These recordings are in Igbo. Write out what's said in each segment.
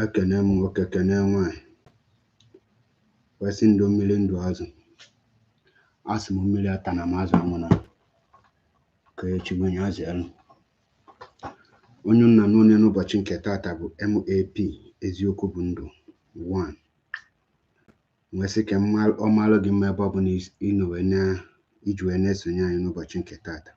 ekene m nwoke kene nwanyị wesị ndụ mmiri ndụ azụ asị m mmiri ata na mazụ amụna ka echigwenye azụ elu onye nna n'onye n'ụbọchị nke tata bụ MAP eziokwu bụ ndụ 1 nwesị ka ọmalụ gị mma ebe ọ bụ na ịnọwe na iji wee na-esonye anyị n'ụbọchị nke tata.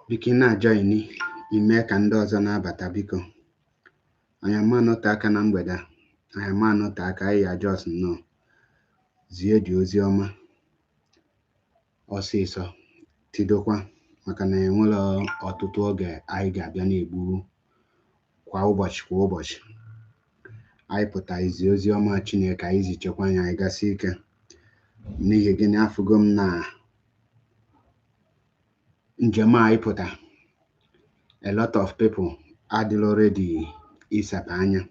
Biko na-ajoin ime ka ndị ọzọ na-abata biko. Anyị ama anọte aka na mgbede a. Anyị ama anọte aka anyị ajọs nnọọ zie dị ozi ọma ọsịsọ tidokwa maka na enwere ọtụtụ oge anyị ga-abịa na-egbu kwa ụbọchị anyị pụta izi ozi ọma Chineke anyị zichekwa anyị gasị ike n'ihi gịnị afụgo m na njem anyị pụta a lot of people adịla ready isapa anya.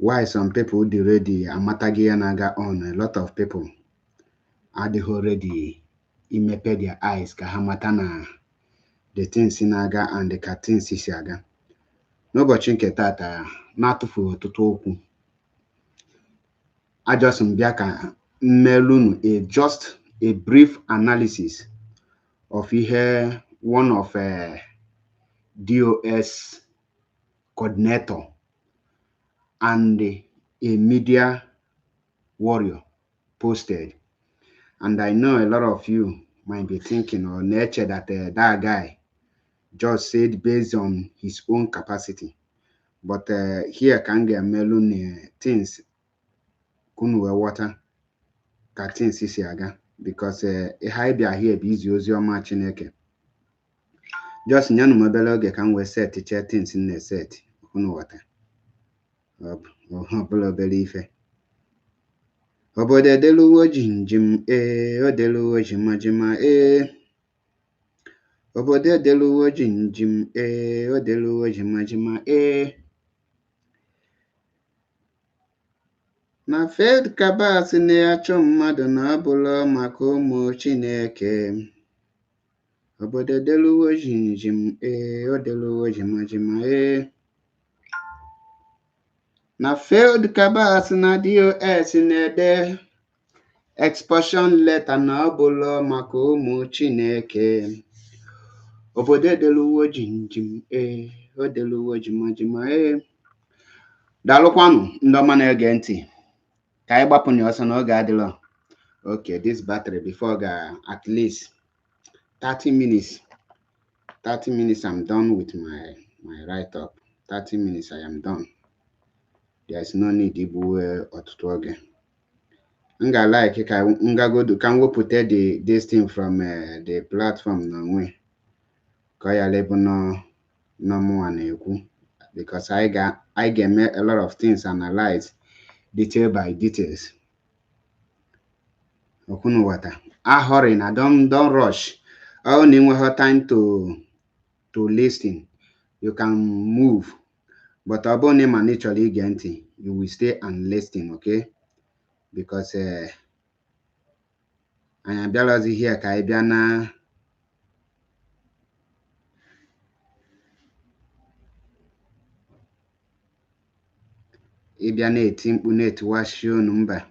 Why some people dị ready amataghị ya na-aga on, a lot of people adịghị ready imepe their eyes ka ha mata na the things na-aga and ka things si aga. N'ụbọchị nke tata na-atụfu ọtụtụ okwu ajọsị m bịa ka mmelunu just a brief analysis of ihe one of DOS coordinator and a media warrior posted, and I know a lot of you might be thinking or nature that that guy just said based on his own capacity, but here can get melon things kunu water ka things isi aga because I be here be easy ozi ọma Chineke just nyanu mobile oge ka we set things in the set kunu water obere ife obodo edeluwo jinjim odeluwo jimajima obodo edeluwo jinjim odeluwo jimajima na fed kabas na-achọ mmadụ na abụla maka ụmụ Chineke obodo edeluwo jinjim odeluwo jimajima na failed kabas na DOS na-ede expulsion letter na ọbụla maka ụmụ Chineke obodo edeluwo jinjim odeluwo jimajima daalụkwanụ ndị ọma na-ege ntị ka anyị gbapụnye ọsọ n'oge adịla. Okay, this battery before at least 30 minutes I'm done with my write-up. 30 minutes I am done. There is no need ibu ọtụtụ oge. M ga-like ka ngagodo ka m wepụta this thing from the platform na onwe ka ya lebu no mụnwa na-ekwu because I ga-eme a lot of things analyze detail by details. Okunu wata hurry na don't rush. Only when you have time to listen you can move, but abone ma naturally ige you will stay and listen, okay? Because I am biology here ka bịa na ịbịa na-eti mkpu na-etiwashi unu mba.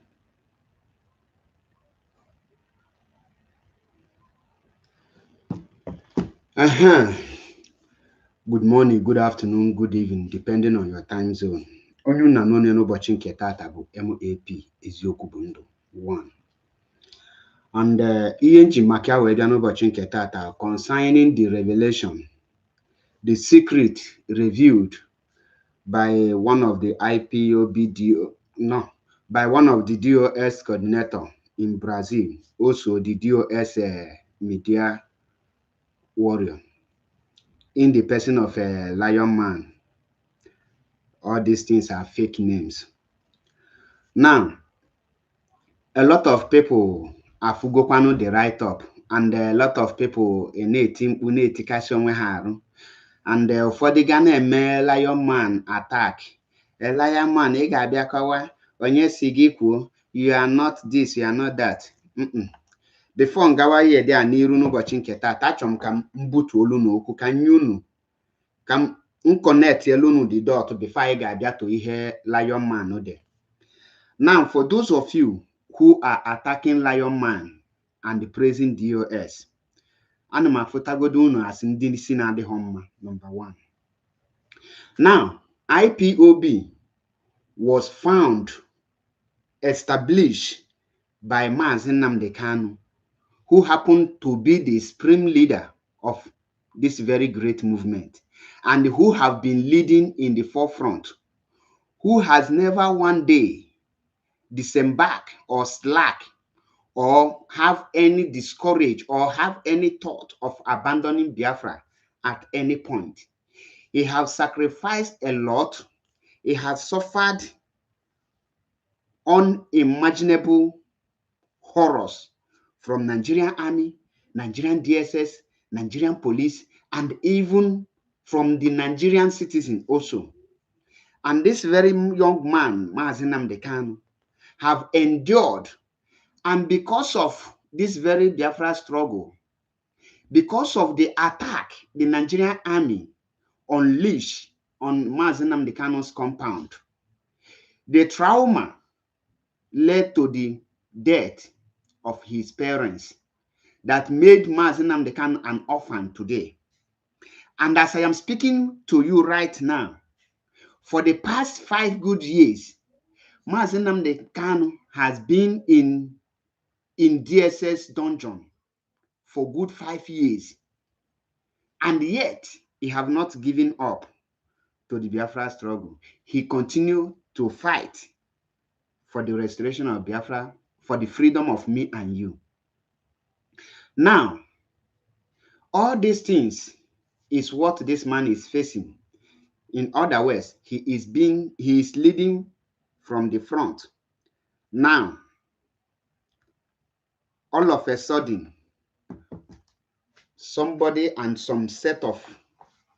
Good morning, good afternoon, good evening, depending on your time zone. Onye na n'onye n'ụbọchị nke tata bụ MAP eziokwu bụ ndụ 1. And ihe nji maka wee bịa n'ụbọchị nke tata concerning the revelation, the secret revealed by one of the IPOB by one of the DOS coordinator in Brazil, also the DOS media warrior, in the person of a Lion Man. All these things are fake names. Now, a lot of people are forgotten the write-up and a lot of people in a team and for the Ghana Lion Man attack. A Lion Man, onye sigikwo, you are not this, you are not that. Before ngawa ye dị a n'iru n'ụbọchị nke taata, achọrọ m ka m butu olu n'okwu ka nye unu ka m connect elu unu the dot before anyị ga-abịa to ihe Lion Man dị. Now, for those of you who are attacking Lion Man and praising DOS, ana m afụtagodo unu as ndị isi na-adịghị mma, number one. Now, IPOB was established by Mazi Nnamdi Kanu, who happened to be the supreme leader of this very great movement and who have been leading in the forefront, who has never one day disembark or slack or have any discourage or have any thought of abandoning Biafra at any point. He has sacrificed a lot. He has suffered unimaginable horrors from Nigerian Army, Nigerian DSS, Nigerian police, and even from the Nigerian citizen also. And this very young man, Mazi Nnamdi Kanu, have endured. And because of this very Biafra struggle, because of the attack the Nigerian Army unleashed on Mazi Nnamdi Kanu's compound, the trauma led to the death of his parents that made Mazi Nnamdi Kanu an orphan today. And as I am speaking to you right now, for the past 5 good years, Mazi Nnamdi Kanu has been in DSS dungeon for good 5 years. And yet, he have not given up to the Biafra struggle. He continued to fight for the restoration of Biafra, for the freedom of me and you. Now, all these things is what this man is facing. In other words, he is leading from the front. Now, all of a sudden, somebody and some set of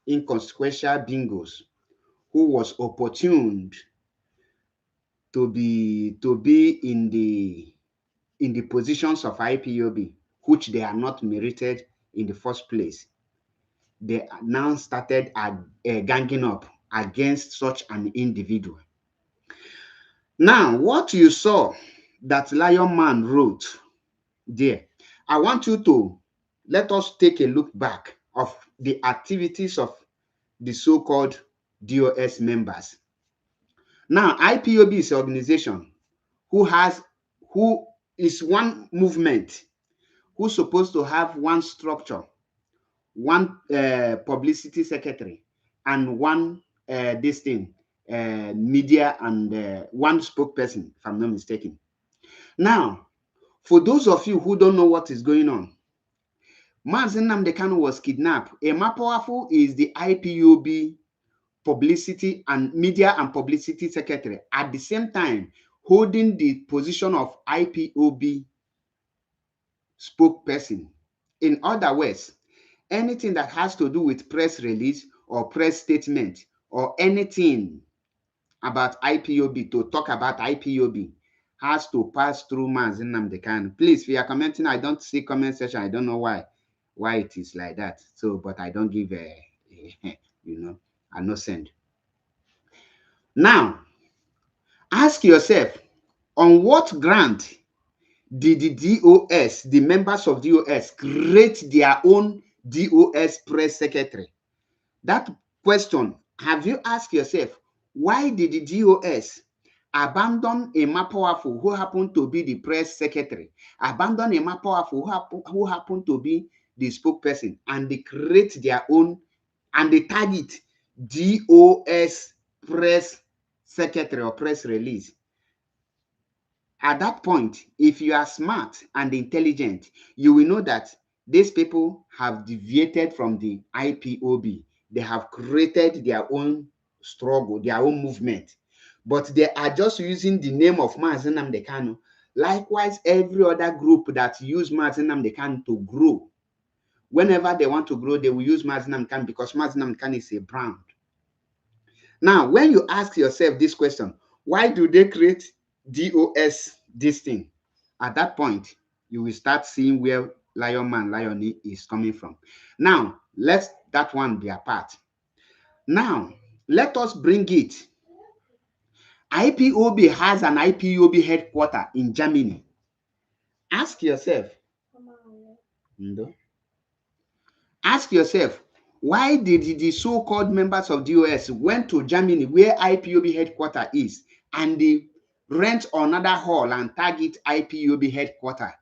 inconsequential bingos who was opportuned to be in the positions of IPOB, which they are not merited in the first place, they now started ganging up against such an individual. Now, what you saw that Lion Man wrote there, I want you to let us take a look back of the activities of the so-called DOS members. Now, IPOB is an organization who is one movement, who's supposed to have one structure, one publicity secretary, and one media and one spokesperson, if I'm not mistaken. Now, for those of you who don't know what is going on, Mazi Nnamdi Kanu was kidnapped. Powerful is the IPOB publicity and media and publicity secretary, at the same time holding the position of IPOB spokesperson. In other words, anything that has to do with press release or press statement or anything about IPOB, to talk about IPOB, has to pass through Mazi Nnamdi Kanu. Please, if you are commenting, I don't see comment section. I don't know why it is like that. So, but I don't give I no send. Now, ask yourself, on what ground did the DOS, the members of DOS, create their own DOS press secretary? That question, have you asked yourself, why did the DOS abandon a powerful who happened to be the press secretary, abandon a powerful who happened to be the spokesperson, and they create their own, and they target DOS press secretary or press release? At that point, if you are smart and intelligent, you will know that these people have deviated from the IPOB. They have created their own struggle, their own movement. But they are just using the name of Mazi Nnamdi Kanu Likewise, every other group that use Mazi Nnamdi Kanu to grow, whenever they want to grow, they will use Mazi Nnamdi Kanu because Mazi Nnamdi Kanu is a brand. Now, when you ask yourself this question, why do they create DOS this thing? At that point, you will start seeing where Lion Man, Lion is coming from. Now, let that one be apart. Now, let us bring it. IPOB has an IPOB headquarters in Germany. Ask yourself, why did the so-called members of DOS went to Germany where IPOB headquarters is and they rent another hall and tag it IPOB headquarters,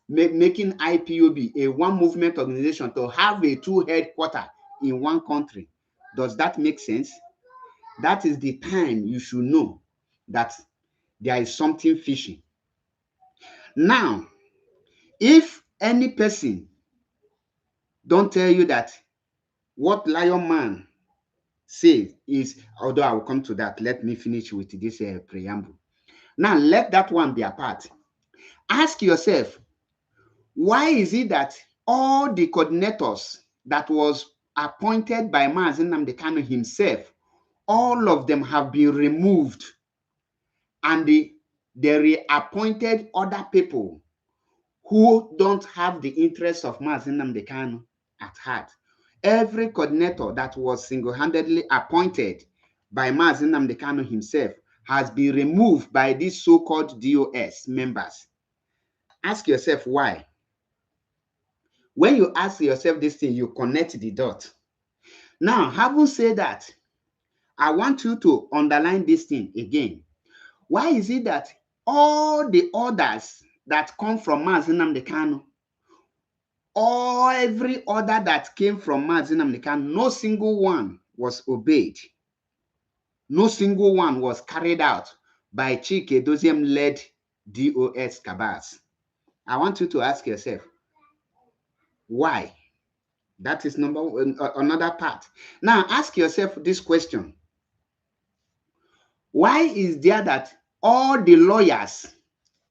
making IPOB a one movement organization to have a two headquarters in one country? Does that make sense? That is the time you should know that there is something fishy. Now, if any person don't tell you that what Lion Man says is, although I will come to that, let me finish with this preamble. Now, let that one be apart. Ask yourself, why is it that all the coordinators that was appointed by Mazi Nnamdi Kanu himself, all of them have been removed and they reappointed other people who don't have the interests of Mazi Nnamdi Kanu at heart? Every coordinator that was single-handedly appointed by Mazi Nnamdi Kanu himself has been removed by these so-called DOS members. Ask yourself why. When you ask yourself this thing, you connect the dot. Now, having said that, I want you to underline this thing again. Why is it that all the orders that come from Mazi Nnamdi Kanu, or every order that came from Mazi Nnamdi Kanu, no single one was obeyed? No single one was carried out by Chike Doziem-led DOS cabals. I want you to ask yourself, why? That is number one, another part. Now, ask yourself this question. Why is there that all the lawyers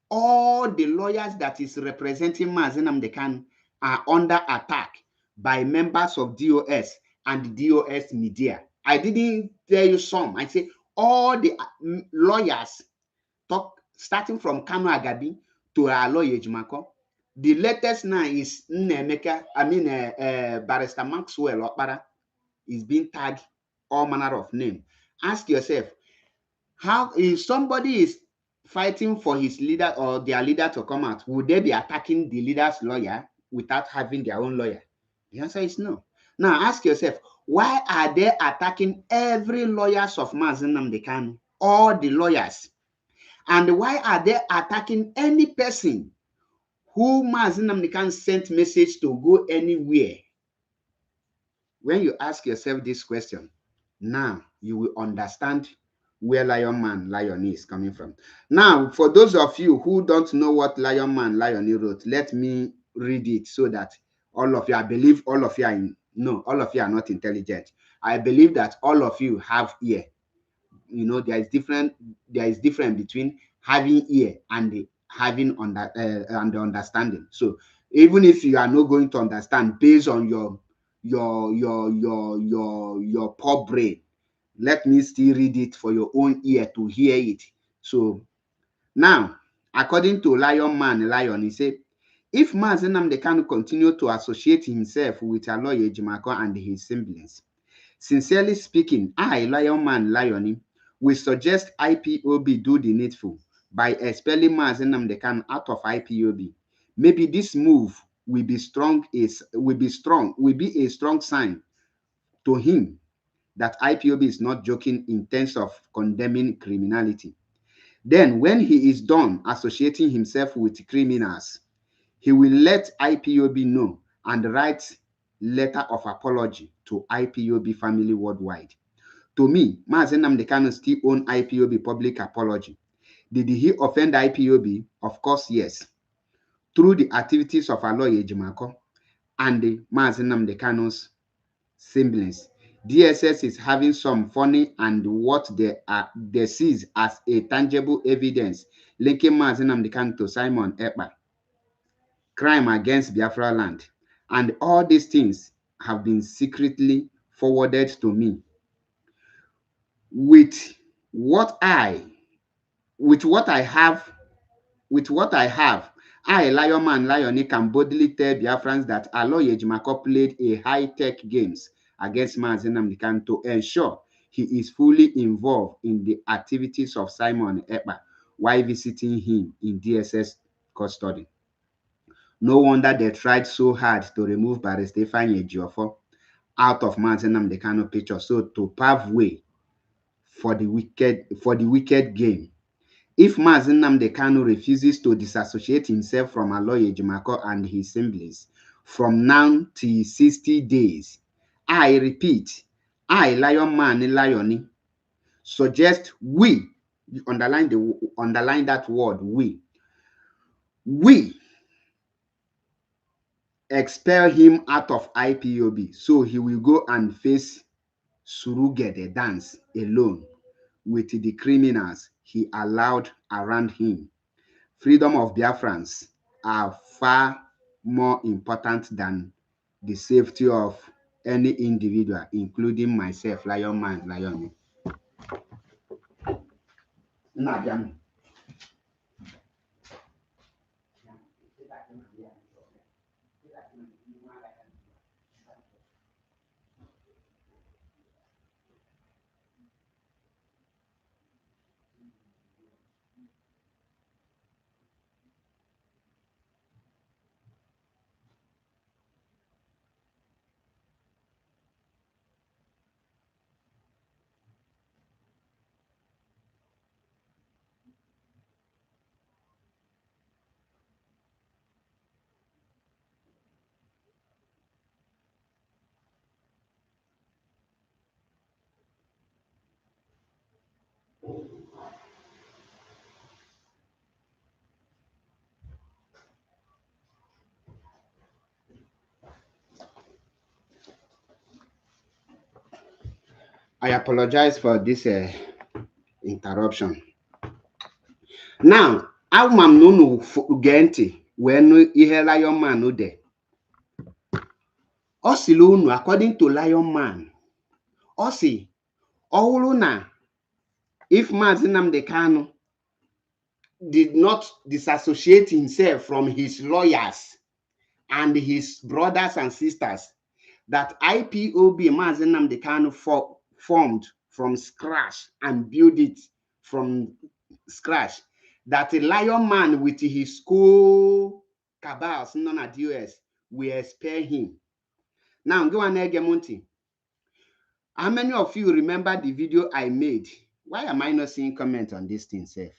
that is representing Mazi Nnamdi Kanu are under attack by members of DOS and DOS media? I didn't tell you some. I say all the lawyers, starting from Kanu Agabi to our lawyer Ejimako. The latest now is Barrister Maxwell Okpara is being tagged all manner of name. Ask yourself, how, if somebody is fighting for his leader or their leader to come out, would they be attacking the leader's lawyer without having their own lawyer? The answer is no. Now ask yourself, why are they attacking every lawyers of Mazi Nnamdi Kanu, all the lawyers? And why are they attacking any person who Mazi Nnamdi Kanu sent message to go anywhere? When you ask yourself this question, now you will understand where Lion Man, Lion is coming from. Now, for those of you who don't know what Lion Man, Lion wrote, let me read it so that all of you, I believe all of you are all of you are not intelligent. I believe that all of you have ear. You know, there is difference between having ear and having and understanding. So even if you are not going to understand based on your poor brain, let me still read it for your own ear to hear it. So now, according to Lion Man, Lion, he said, if Mazi Nnamdi Kanu continue to associate himself with Aloy Ejimako and his siblings, sincerely speaking, I, Lion Man, Lion, will suggest IPOB do the needful by expelling Mazi Nnamdi Kanu out of IPOB. Maybe this move will be a strong sign to him that IPOB is not joking in terms of condemning criminality. Then, when he is done associating himself with criminals, he will let IPOB know and write letter of apology to IPOB family worldwide. To me, Mazi Nnamdi Kanu still own IPOB public apology. Did he offend IPOB? Of course, yes. Through the activities of Aloy Ejimako and the Mazi Nnamdi Kanu's siblings. DSS is having some funny and what they sees as a tangible evidence linking Mazi Nnamdi Kanu to Simon Ekpa, crime against Biafra land. And all these things have been secretly forwarded to me. With what I have, I, Lion Man Lion, can boldly tell Biafrans that Aloy Ejimako played a high-tech games against Mazi Nnamdi Kanu to ensure he is fully involved in the activities of Simon Ekpa while visiting him in DSS custody. No wonder they tried so hard to remove Barrister Ifeanyi Ejiofor out of Mazi Nnamdi Kanu picture, so to pave way for the wicked game. If Mazi Nnamdi Kanu refuses to disassociate himself from Aloy Ejimako and his siblings from now till 60 days, I repeat, I, Lion Man Lioni, suggest we, underline that word, we expel him out of IPOB so he will go and face Surugede dance alone with the criminals he allowed around him. Freedom of Biafrans are far more important than the safety of any individual, including myself, Lion Man, Lion. I apologize for this interruption. Now, ama m na unu gee ntị wee nụ ihe Lion Man de. Ọ sịrị unu, according to Lion Man, ọ sị ọ hụrụ na if Mazi Nnamdi Kanu did not disassociate himself from his lawyers and his brothers and sisters, that IPOB Mazi Nnamdi Kanu formed from scratch and built it from scratch, that a Lion Man with his school cabals, none at US, will spare him. Now, go on Egemonti. How many of you remember the video I made? Why am I not seeing comment on this thing, Seth?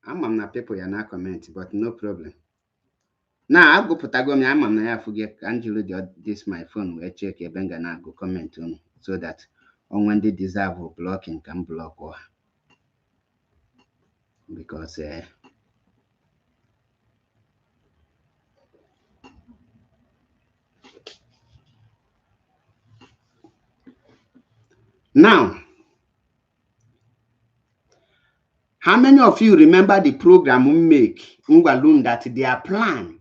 I'm not people you're not comment, but no problem. Now I'll go Patagonia. I'm not forget Angelo this my phone where check a benga now go comment on so that on when they deserve blocking can block or because now, how many of you remember the program we make Ngwalun that their plan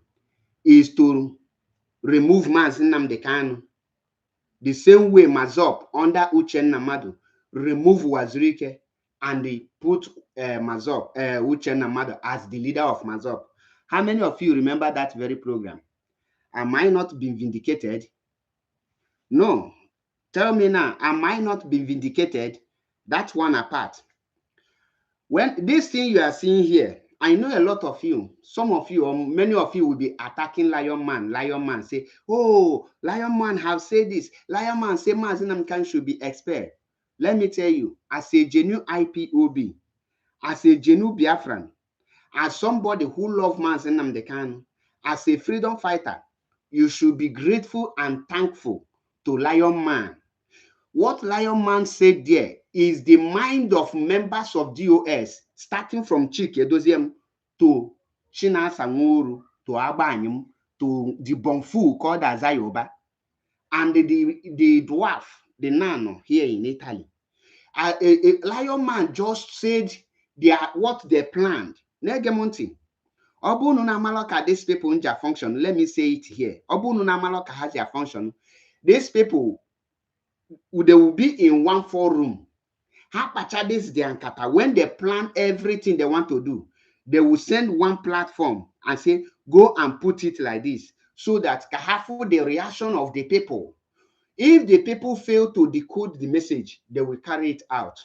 is to remove Mazi Nnamdi Kanu the same way Mazop under Uchenna Madu remove Wazirike and they put Mazop, Uchenna Madu as the leader of Mazop? How many of you remember that very program? Am I not being vindicated? No. Tell me now, am I not being vindicated? That one apart. When this thing you are seeing here, I know a lot of you, some of you, or many of you will be attacking Lion Man. Lion Man say, oh, Lion Man have said this. Lion Man say Mazi Nnamdi Kanu should be expelled. Let me tell you, as a genuine IPOB, as a genuine Biafran, as somebody who loves Mazi Nnamdi Kanu, as a freedom fighter, you should be grateful and thankful to Lion Man. What Lion Man said there is the mind of members of DOS, starting from Chike Doziem to Chinasa Nwuru to Abanyum to the Bonfu called Azayoba. and the dwarf, the nano here in Italy. A lion man just said what they planned. Negemonti. Obunu na maloka, these people in their function. Let me say it here. Obunu na maloka has their function. These people, they will be in one forum. When they plan everything they want to do, they will send one platform and say, go and put it like this, so that kahafu the reaction of the people. If the people fail to decode the message, they will carry it out.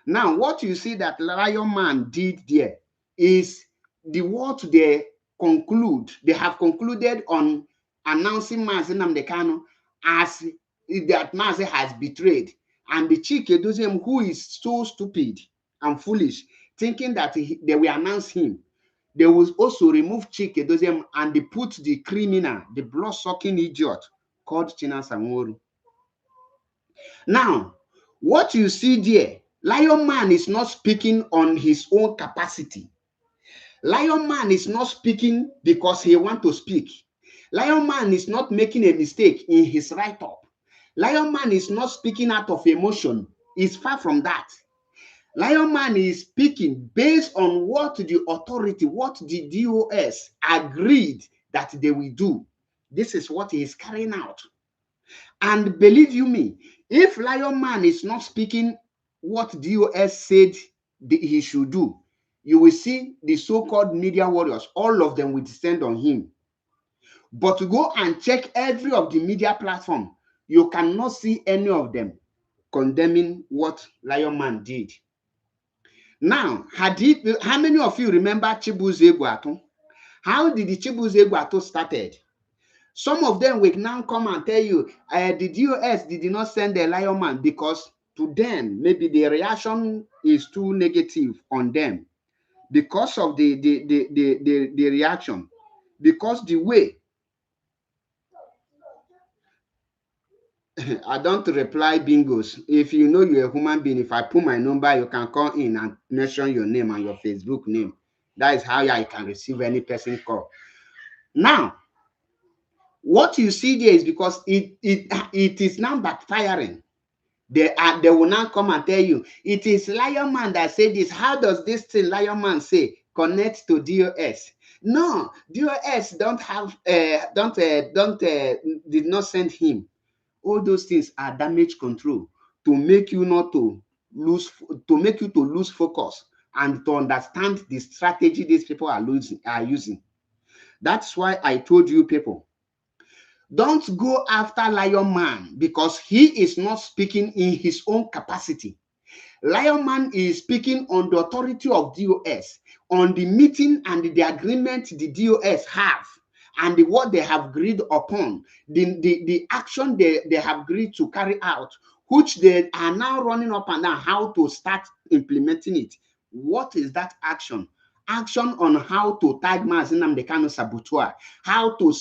Now, what you see that Lion Man did there is what they conclude. They have concluded on announcing Mazi Nnamdi Kanu as that Mazi has betrayed. And the Chike Doziem, who is so stupid and foolish, thinking that they will announce him, they will also remove Chike Doziem and they put the criminal, the blood-sucking idiot called China Sanworu. Now, what you see there, Lion Man is not speaking on his own capacity. Lion Man is not speaking because he wants to speak. Lion Man is not making a mistake in his write-up. Lion Man is not speaking out of emotion. It's far from that. Lion Man is speaking based on what the authority, what the DOS agreed that they will do. This is what he is carrying out. And believe you me, if Lion Man is not speaking what DOS said he should do, you will see the so-called media warriors, all of them will descend on him. But to go and check every of the media platform, you cannot see any of them condemning what Lion Man did. Now, how many of you remember Chibuze Egwuatu? How did the Chibuze Egwuatu started? Some of them will now come and tell you the DOS did not send the Lion Man because to them, maybe the reaction is too negative on them because of the reaction, because the way I don't reply bingos. If you know you're a human being, if I put my number, you can call in and mention your name and your Facebook name. That is how I can receive any person call. Now, what you see there is because it is now backfiring. They will now come and tell you it is Lion Man that said this. How does this thing Lion Man say connect to DOS? No, DOS don't have did not send him. All those things are damage control to make you lose focus and to understand the strategy these people are using. That's why I told you people, don't go after Lion Man because he is not speaking in his own capacity. Lion Man is speaking on the authority of DOS, on the meeting and the agreement the DOS have, and what they have agreed upon, the action they have agreed to carry out, which they are now running up and down how to start implementing it. What is that action? Action on how to tag Mazi Nnamdi Kanu saboteur, how to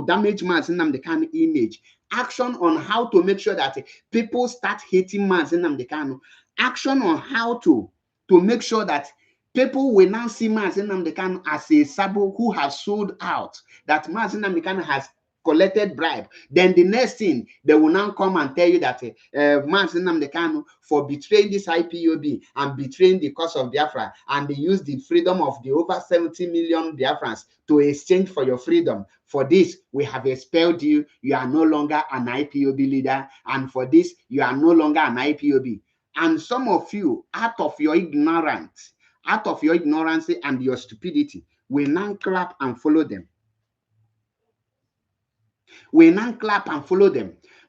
damage Mazi Nnamdi Kanu image, action on how to make sure that people start hating Mazi Nnamdi Kanu, action on how to make sure that people will now see Mazi Nnamdi Kanu as a sabo who has sold out, that Mazi Nnamdi Kanu has collected bribe. Then the next thing, they will now come and tell you that Mazi Nnamdi Kanu for betraying this IPOB and betraying the cause of Biafra, and they use the freedom of the over 70 million Biafrans to exchange for your freedom. For this, we have expelled you. You are no longer an IPOB leader. And for this, you are no longer an IPOB. And some of you, out of your ignorance and your stupidity, will now clap and follow them.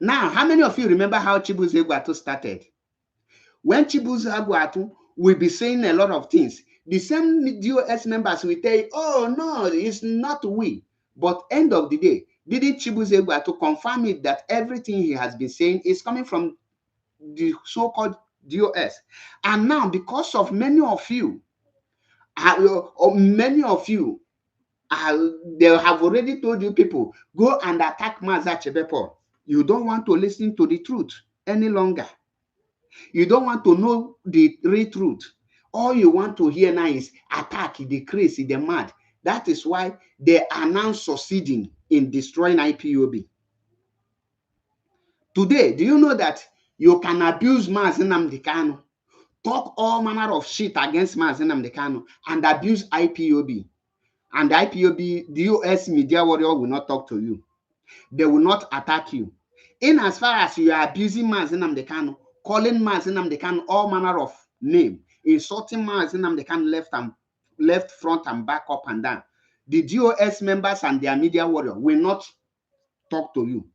Now, how many of you remember how Chibuze Egwuatu started? When Chibuze Egwuatu will be saying a lot of things, the same DOS members will tell you, oh, no, it's not we. But end of the day, didn't Chibuze Egwuatu confirm it that everything he has been saying is coming from the so-called DOS? And now, because of many of you, they have already told you people, go and attack Mazi Achebepo. You don't want to listen to the truth any longer. You don't want to know the real truth. All you want to hear now is attack, the crazy, the mad. That is why they are now succeeding in destroying IPOB. Today, do you know that you can abuse Mazi Nnamdi Kanu, talk all manner of shit against Mazi Nnamdi Kanu, and abuse IPOB? And the IPOB, the US media warrior will not talk to you. They will not attack you. In as far as you are abusing Mazi Nnamdi Kanu, calling Mazi Nnamdi Kanu all manner of name, insulting Mazi Nnamdi Kanu left, front, and back, up and down, the DOS members and their media warrior will not talk to you.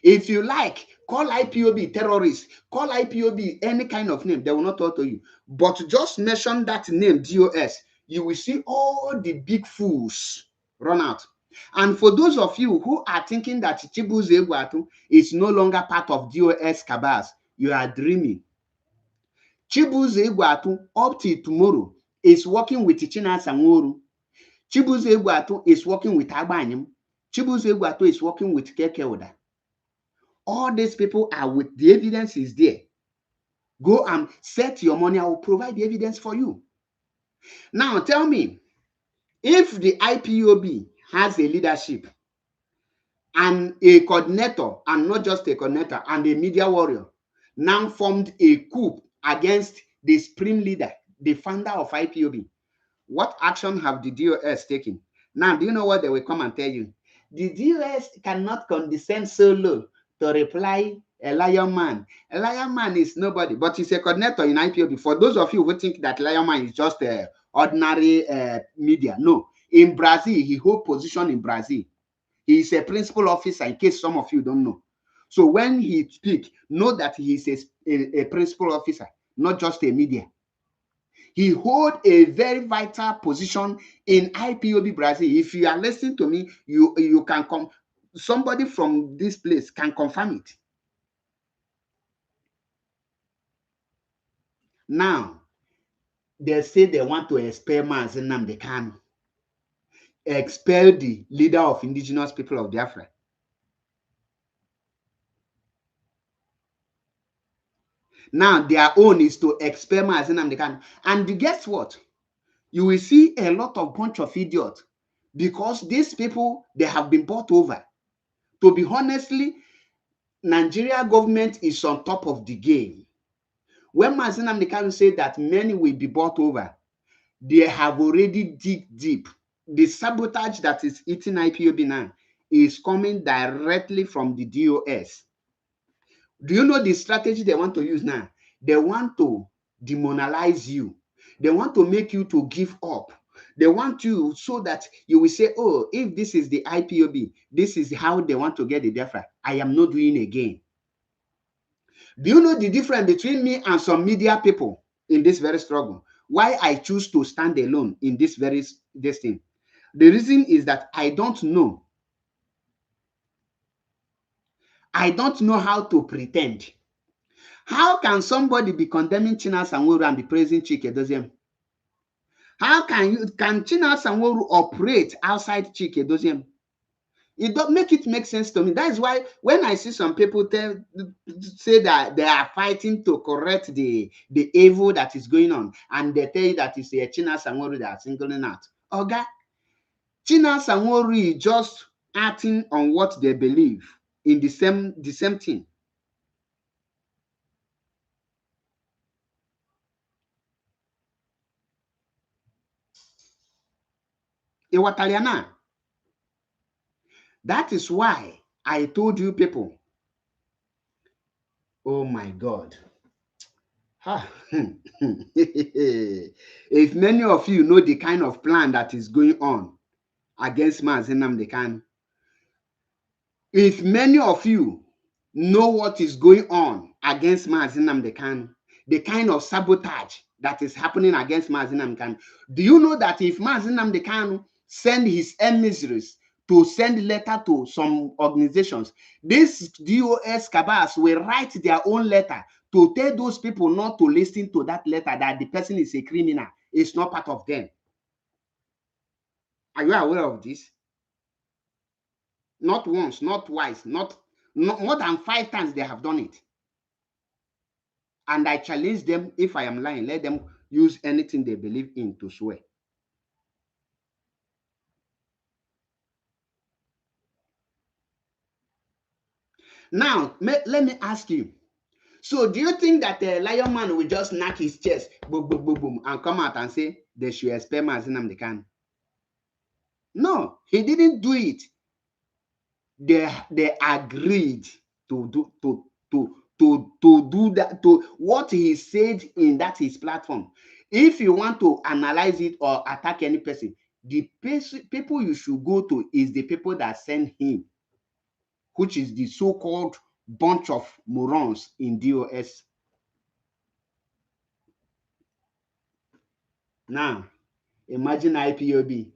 If you like, call IPOB terrorists, call IPOB any kind of name, they will not talk to you. But just mention that name, DOS, you will see all the big fools run out. And for those of you who are thinking that Chibuze Egwatu is no longer part of DOS cabals, you are dreaming. Chibuze Egwatu, up till tomorrow, is working with Chinasa Nworu. Chibuze Egwatu is working with Agbanyem. Chibuze Egwatu is working with Keke Oda. All these people are with the evidence is there. Go and set your money. I will provide the evidence for you. Now tell me, if the IPOB has a leadership and a coordinator, and not just a coordinator, and a media warrior, now formed a coup against the supreme leader, the founder of IPOB, what action have the DOS taken? Now, do you know what they will come and tell you? The DOS cannot condescend so low to reply a lion man. A lion man is nobody, but he's a coordinator in IPOB. For those of you who think that lion man is just ordinary media, no. In Brazil, he holds position in Brazil. He is a principal officer, in case some of you don't know. So when he speaks, know that he is a principal officer, not just a media. He holds a very vital position in IPOB Brazil. If you are listening to me, you can come. Somebody from this place can confirm it. Now, they say they want to expel Mazi Nnamdi Kanu, expel the leader of indigenous people of Biafra. Now, their own is to expel Mazi Nnamdi Kanu. And guess what? You will see a lot of bunch of idiots, because these people, they have been bought over. To be honestly, Nigeria government is on top of the game. When Mazi Nnamdi Kanu said that many will be bought over, they have already dig deep. The sabotage that is eating IPOB now is coming directly from the DOS. Do you know the strategy they want to use now? They want to demoralize you. They want to make you to give up. They want you so that you will say, oh, if this is the IPOB, this is how they want to get the Biafra. I am not doing again. Do you know the difference between me and some media people in this very struggle? Why I choose to stand alone in this thing? The reason is that I don't know. I don't know how to pretend. How can somebody be condemning Chinasa Nworu and be praising Chike Doziem? How can Chinasa Nworu operate outside Chike Doziem? It don't make it make sense to me. That is why when I see some people say that they are fighting to correct the evil that is going on, and they tell you that it's a Chinasa Nworu that are singling out. Oga, Chinasa Nworu is just acting on what they believe in the same thing. Iwataliana. That is why I told you people. Oh my God. If many of you know the kind of plan that is going on against Mazi Nnamdi Kanu, if many of you know what is going on against Mazi Nnamdi Kanu, the kind of sabotage that is happening against Mazi Nnamdi Kanu, do you know that if Mazi Nnamdi Kanu send his emissaries to send letter to some organizations, these DOS cabals will write their own letter to tell those people not to listen to that letter, that the person is a criminal, it's not part of them. Are you aware of this? Not once, not twice, not more than 5 times they have done it. And I challenge them, if I am lying, let them use anything they believe in to swear. Now, let me ask you. So, do you think that a lion man will just knock his chest, boom, boom, boom, boom, and come out and say they should expel Mazi Nnamdi Kanu? No, he didn't do it. They agreed to do that, to what he said in that his platform. If you want to analyze it or attack any person, the people you should go to is the people that send him, which is the so-called bunch of morons in DOS. Now, imagine IPOB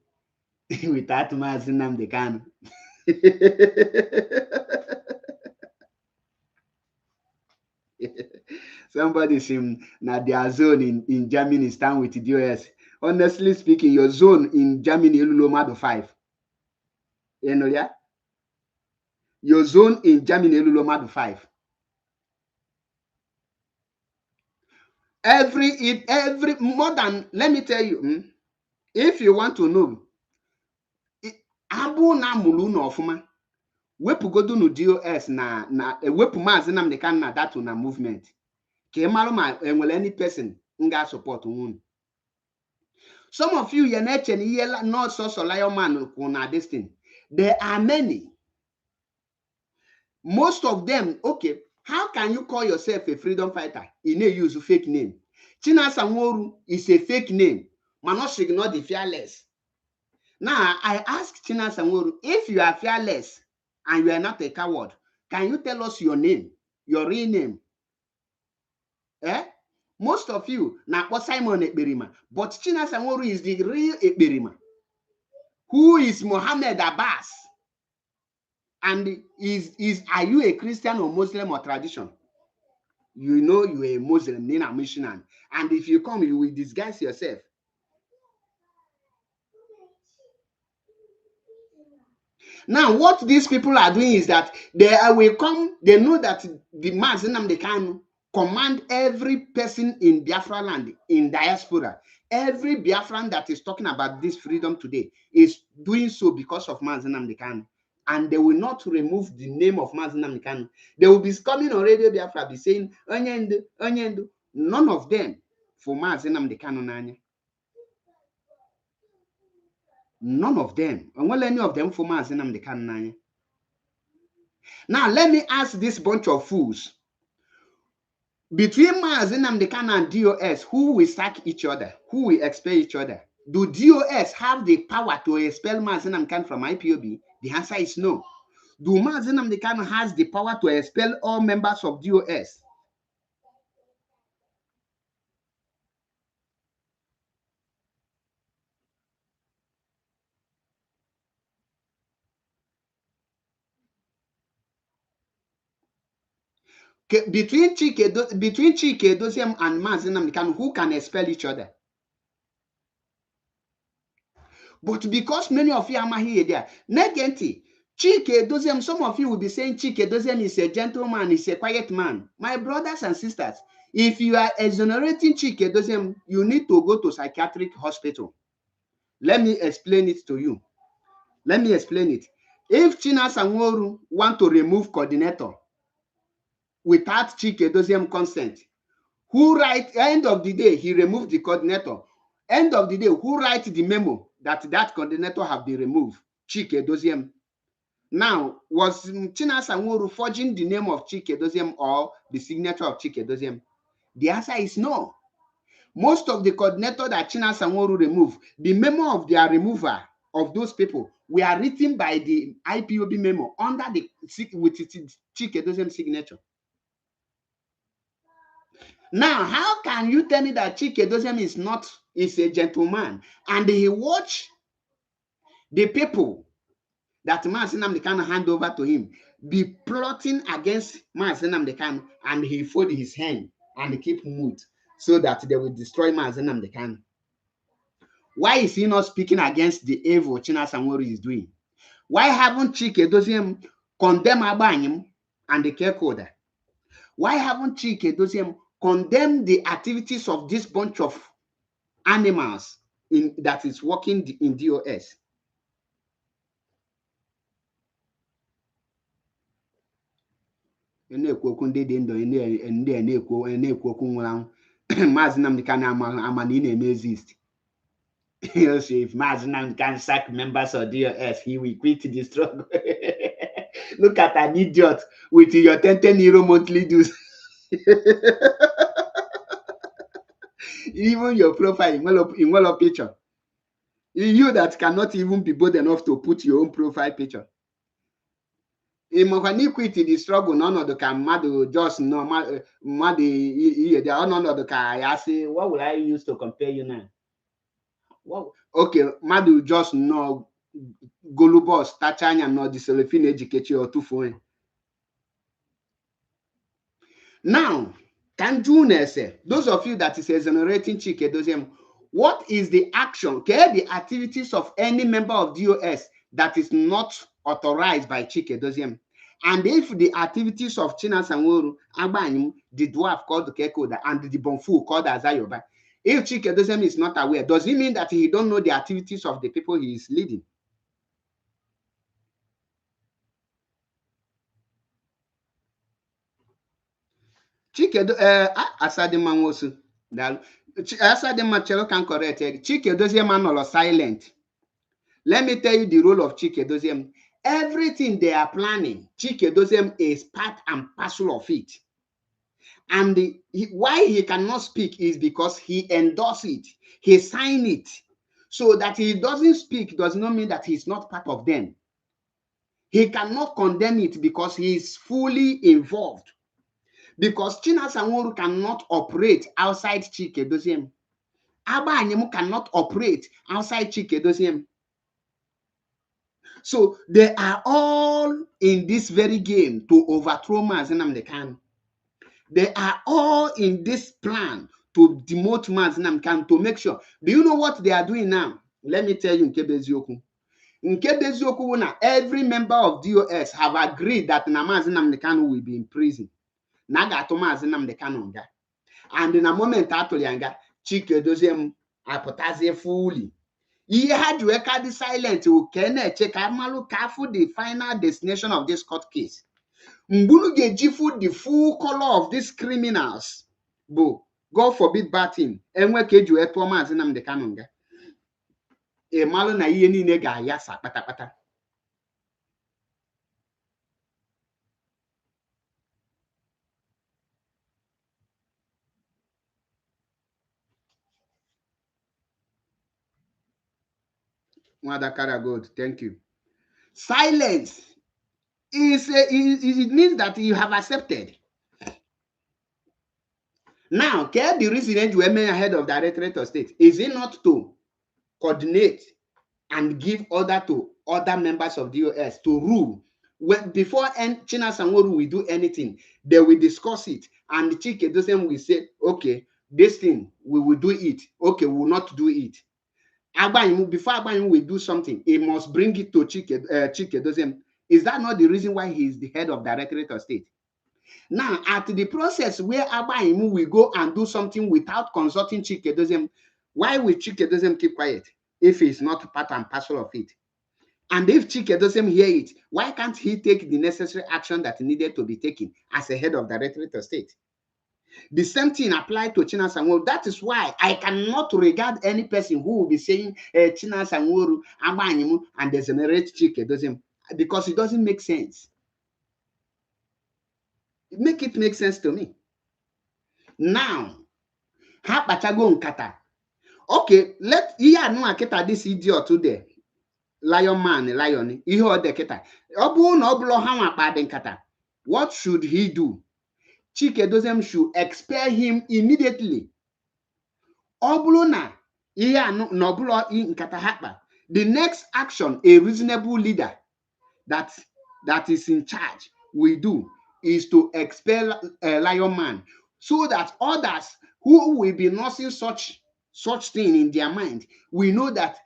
without Mazi Nnamdi Kanu. Somebody's in their zone in Germany stand with the DOS. Honestly speaking, your zone in Germany, Elulomado 5. You know, yeah? Your zone in Germany, Elulomado 5. Every more than, let me tell you, if you want to know, abụ na mụrụ na ọfụma, wepụgodu nu DOS na wepụ Mazi Nnamdi Kanu na datu na movement, ka ị marụ ma enwere any person nga support nwunu. Some of you, not so lion man on this thing. There are many. Most of them, okay, how can you call yourself a freedom fighter? You need use a fake name. Chinasa Nworu is a fake name. Manoshig not the fearless. Now, I ask Chinasa Nworu, if you are fearless and you are not a coward, can you tell us your name, your real name? Eh? Most of you, now Simon Ekberima, but Chinasa Nworu is the real Ekberima. Who is Muhammad Abbas? And are you a Christian or Muslim or tradition? You know you're a Muslim, then a missionary. And if you come, you will disguise yourself. Now, what these people are doing is that they will come, they know that the Mazi Nnamdi Kanu command every person in Biafra land, in diaspora. Every Biafran that is talking about this freedom today is doing so because of Mazi Nnamdi Kanu. And they will not remove the name of Mazi Nnamdi Kanu. They will be coming on Radio Biafra, be saying, Onyendu, Onyendu. None of them for Mazi Nnamdi Kanu nanya. None of them. Only any of them for Mazi Nnamdi Kanu nanya. Now, let me ask this bunch of fools. Between Mazi Nnamdi Kanu and DOS, who will sack each other? Who will expel each other? Do DOS have the power to expel Mazi Nnamdi Kanu from IPOB? The answer is no. Do Mazi Nnamdi Kanu has the power to expel all members of DOS? Between Chike Doziem and Mazi Nnamdi Kanu, who can expel each other? But because many of you are here there, Negenti, Chike Doziem, some of you will be saying Chike Doziem is a gentleman, is a quiet man. My brothers and sisters, if you are exonerating Chike Doziem, you need to go to psychiatric hospital. Let me explain it to you. Let me explain it. If Chinasa Nworu want to remove coordinator without Chike Doziem consent, who write, end of the day, he removed the coordinator. End of the day, who write the memo that coordinator have been removed? Chike Doziem. Now, was Chinasa Nworu forging the name of Chike Doziem or the signature of Chike Doziem? The answer is no. Most of the coordinator that Chinasa Nworu removed, the memo of their removal of those people were written by the IPOB memo under the with Chike Doziem signature. Now, how can you tell me that Chike Doziem is a gentleman and he watch the people that Mazi Nnamdi Kanu hand over to him be plotting against Mazi Nnamdi Kanu and he fold his hand and keep mute so that they will destroy Mazi Nnamdi Kanu? Why is he not speaking against the evil Chinasa Nworu is doing? Why haven't Chike Doziem condemned Abanyim and the Kekoda? Why haven't Chike Doziem condemned the activities of this bunch of animals that is working in DOS? na-ekwu okwu ndị dị ndụ ndị na-ekwu okwu nwụrụ anwụ. Mazi Nnamdi Kanu ama na ị na-eme exist. So if Mazi Nnamdi Kanu sack members of DOS, he will quit the struggle. Look at an idiot with your 10 euro monthly dues. Even your profile in well picture. You that cannot even be bold enough to put your own profile picture. When you quit the struggle, none of the can just no mad none of the can I say, what will I use to compare you now? Well, okay, Madu just no Golubos, Tachanya, no the Celestine education or two phone. Now, can June say, those of you that is exonerating Chike Doziem, what is the action, the activities of any member of DOS that is not authorized by Chike Doziem? And if the activities of China Sanworu, Abanyum, the dwarf called Kekoda, and the Bonfu called Azayoba, if Chike Doziem is not aware, does it mean that he don't know the activities of the people he is leading? Chike, Asadema Wosu, Asadema Chelo can correct it. Chike Doziem are silent. Let me tell you the role of Chike Doziem. Everything they are planning, Chike Doziem is part and parcel of it. And why he cannot speak is because he endorsed it. He signed it. So that he doesn't speak does not mean that he's not part of them. He cannot condemn it because he is fully involved. Because China Sanworu cannot operate outside Chike Doziem. Aba Anyemu cannot operate outside Chike Doziem. So they are all in this very game to overthrow Mazi Nnamdi Kanu. They are all in this plan to demote Mazi Nnamdi Kanu, to make sure. Do you know what they are doing now? Let me tell you, Nkebezioku. Nkebezioku, every member of DOS have agreed that Mazi Nnamdi Kanu will be in prison. Naga to Mazi Nnamdi Kanu nga. And in a moment atolianga, Chike Doziem apotazie fully. He had to record the silent to check careful the final destination of this court case. Mbulu gejifu the full color of these criminals. Bo, God forbid batting. Enwe keju eto Mazi Nnamdi Kanu nga. E malo na iye ni nega yasa pata. Madakara God, thank you. Silence it means that you have accepted. Now, the reason you are ahead of Directorate of State is it not to coordinate and give order to other members of DOS to rule? When before China Sanworu will do anything, they will discuss it, and the Chike Doziem will say, okay, this thing we will do it. Okay, we will not do it. Before Agbanyimu will do something, he must bring it to Chike Doziem. Is that not the reason why he is the head of Directorate of State? Now, at the process where Agbanyimu will go and do something without consulting Chike Doziem, why will Chike Doziem keep quiet if he's not part and parcel of it? And if Chike Doziem hear it, why can't he take the necessary action that needed to be taken as a head of Directorate of State? The same thing applied to China Sanworu. That is why I cannot regard any person who will be saying China Sanworu, Agbanyimu, and exonerate Chike Doziem, because it doesn't make sense. Make it make sense to me. Now, Hapachago Nkata. Okay, let here no aketa this idiot today. Lion man, lion. Iho de keta. Obu no blo ha akpa de nkata. What should he do? Chike Doziem should expel him immediately. Oblona, no blo nkata hakpa. The next action a reasonable leader that is in charge will do is to expel a lion man, so that others who will be nursing such thing in their mind, we know that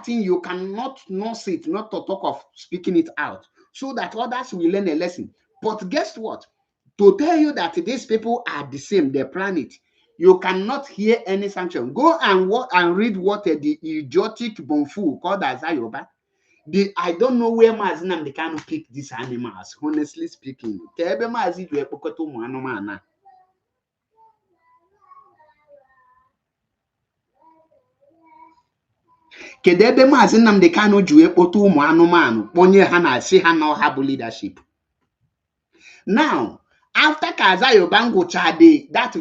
thing you cannot nurse it, not to talk of speaking it out, so that others will learn a lesson. But guess what? To tell you that these people are the same, they plan it, you cannot hear any sanction. Go and read what the idiotic Bonfu called Azayoba. I don't know where Mazi Nnamdi Kanu pick these animals, honestly speaking. Kebe Mazi ju ekpokoto ụmụ anụmanụ. Kedu ebe Mazi Nnamdi Kanu ju ekpoto ụmụ anụmanụ kponye ha na si ha na ọha bụ leadership. Now, after Kaza Yobango Chade, that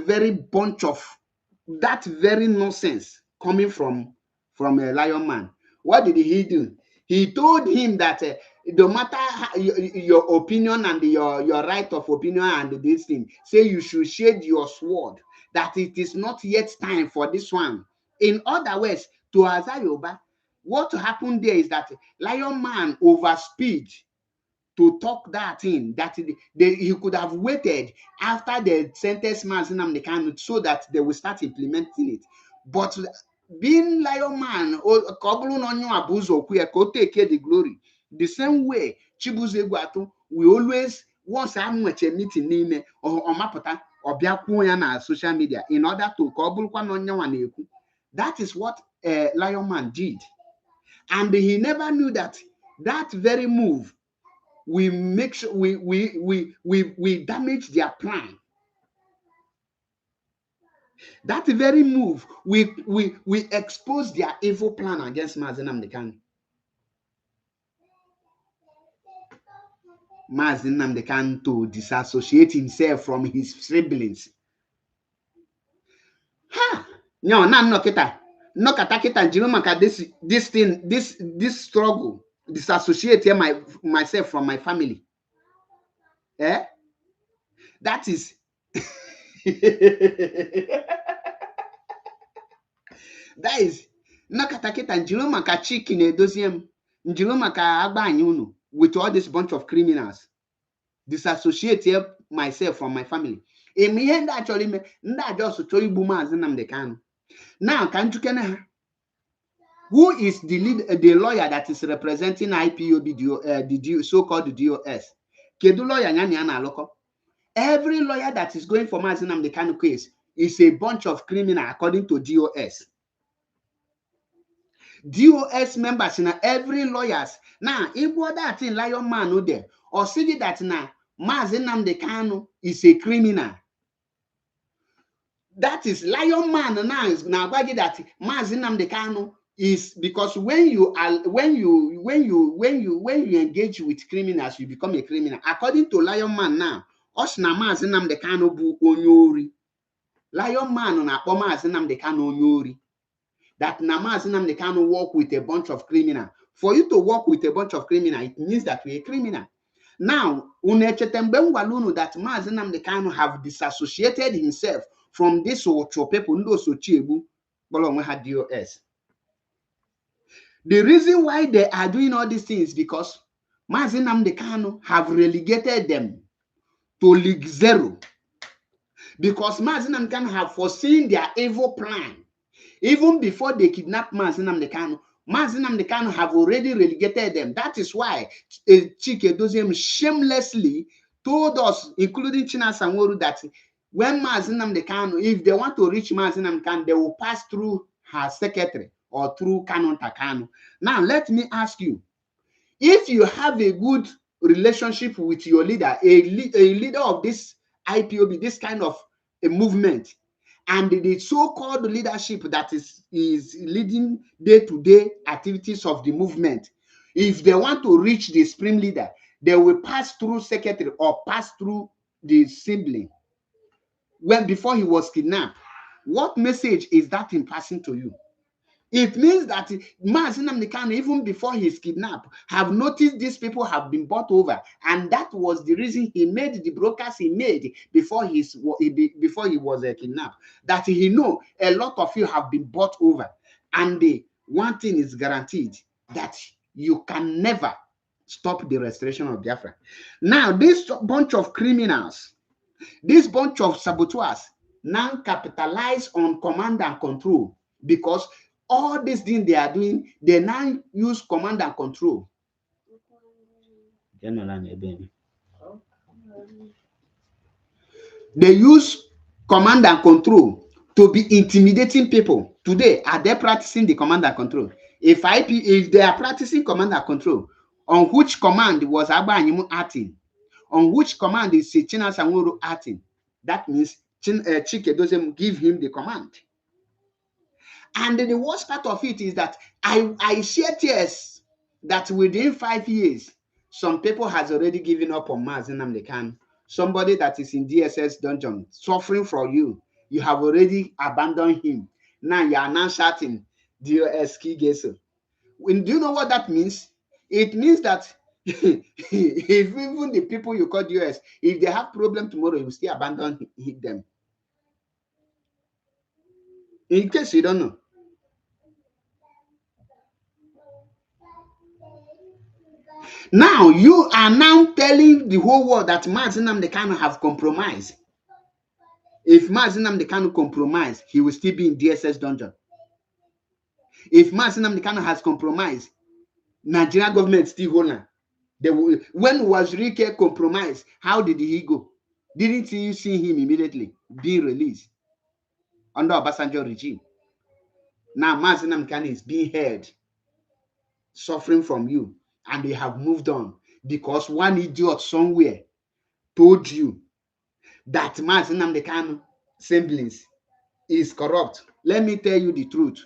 very nonsense coming from a Lion Man, what did he do? He told him that no matter how, your opinion and your right of opinion and this thing, say you should shade your sword, that it is not yet time for this one. In other words, to Azayoba, what happened there is that Lion Man overspeed to talk that thing, that he could have waited after the sentence Mazi Nnamdi Kanu so that they will start implementing it. But being Lion Man, take the glory. The same way Chibuze Guato, we always once I'm with a meeting name or mapota or biakuya na social media in order to that is what Lion Man did. And he never knew that very move we make sure we damage their plan. That very move, we expose their evil plan against Mazi Nnamdi Kanu. Mazi Nnamdi Kanu to disassociate himself from his siblings. Ha! No, no kita. No kata kita jiro maka this thing, this struggle, disassociate myself from my family. Eh? That is that is nakatakita njiro maka chicken edoziem njiro maka agbanyi unu with all this bunch of criminals. Disassociate myself from my family. Emihe ndị achọrọ ime ndị aja ọsụchọ igbu Mazi Nnamdi Kanu. Now ka njukene ha, who is the lawyer that is representing IPOB, the so-called DOS? Kedu lawyer nyani ya na-alụkọ? Every lawyer that is going for Mazi Nnamdi Kanu case is a bunch of criminals according to DOS. DOS members in every lawyers. Now, if what that in Lion Man no there, or see that now Mazi Nnamdi Kanu is a criminal. That is Lion Man now is now that Mazi Nnamdi Kanu is, because when you engage with criminals, you become a criminal. According to Lion Man now, Osna Mazi Nnamdi Kanu bu onyori. Lion Man na akpọ Mazi Nnamdi Kanu onyori. That na Mazi Nnamdi Kanu work with a bunch of criminals. For you to work with a bunch of criminals, it means that you're a criminal. Now, that Mazi Nnamdi Kanu have disassociated himself from this people had DOS. The reason why they are doing all these things because Mazi Nnamdi Kanu have relegated them to League Zero. Because Mazi Nnamdi Kanu have foreseen their evil plan. Even before they kidnapped Mazi Nnamdi Kanu, Mazi Nnamdi Kanu have already relegated them. That is why Chike Doziem shamelessly told us, including China Sanworu, that when Mazi Nnamdi Kanu, if they want to reach Mazi Nnamdi Kanu, they will pass through her secretary or through Kanu Takanu. Now, let me ask you, if you have a good relationship with your leader, a leader of this IPOB, this kind of a movement, and the so-called leadership that is leading day-to-day activities of the movement, if they want to reach the supreme leader, they will pass through secretary or pass through the sibling. Before he was kidnapped, what message is that in passing to you? It means that Mazi Nnamdi Kanu, even before his kidnap, have noticed these people have been bought over, and that was the reason he made the broadcast he made before he was kidnapped. That he know a lot of you have been bought over, and one thing is guaranteed, that you can never stop the restoration of Biafra. Now, this bunch of criminals, this bunch of saboteurs now capitalize on command and control, because all these things they are doing, they now use command and control. They use command and control to be intimidating people. Today, are they practicing the command and control? If they are practicing command and control, on which command was Agba Anyimu acting? On which command is China Sanwo-Olu acting? That means Chike doesn't give him the command. And the worst part of it is that I share tears that within 5 years, some people has already given up on Mazi Nnamdi Kanu. Somebody that is in DSS dungeon, suffering from you. You have already abandoned him. Now you are now shouting, DOS Kigeso. Do you know what that means? It means that if even the people you call DOS, if they have problem tomorrow, you still abandon them. In case you don't know. Now you are now telling the whole world that Mazi Nnamdi Kanu have compromised. If Mazi Nnamdi Kanu compromise, he will still be in DSS dungeon. If Mazi Nnamdi Kanu has compromised, Nigerian government still hold him. When was Rike compromised? How did he go? Didn't you see him immediately being released under Obasanjo regime? Now Mazi Nnamdi Kanu is being held, suffering from you, and they have moved on because one idiot somewhere told you that Mazi Nnamdi Kanu siblings is corrupt. Let me tell you the truth.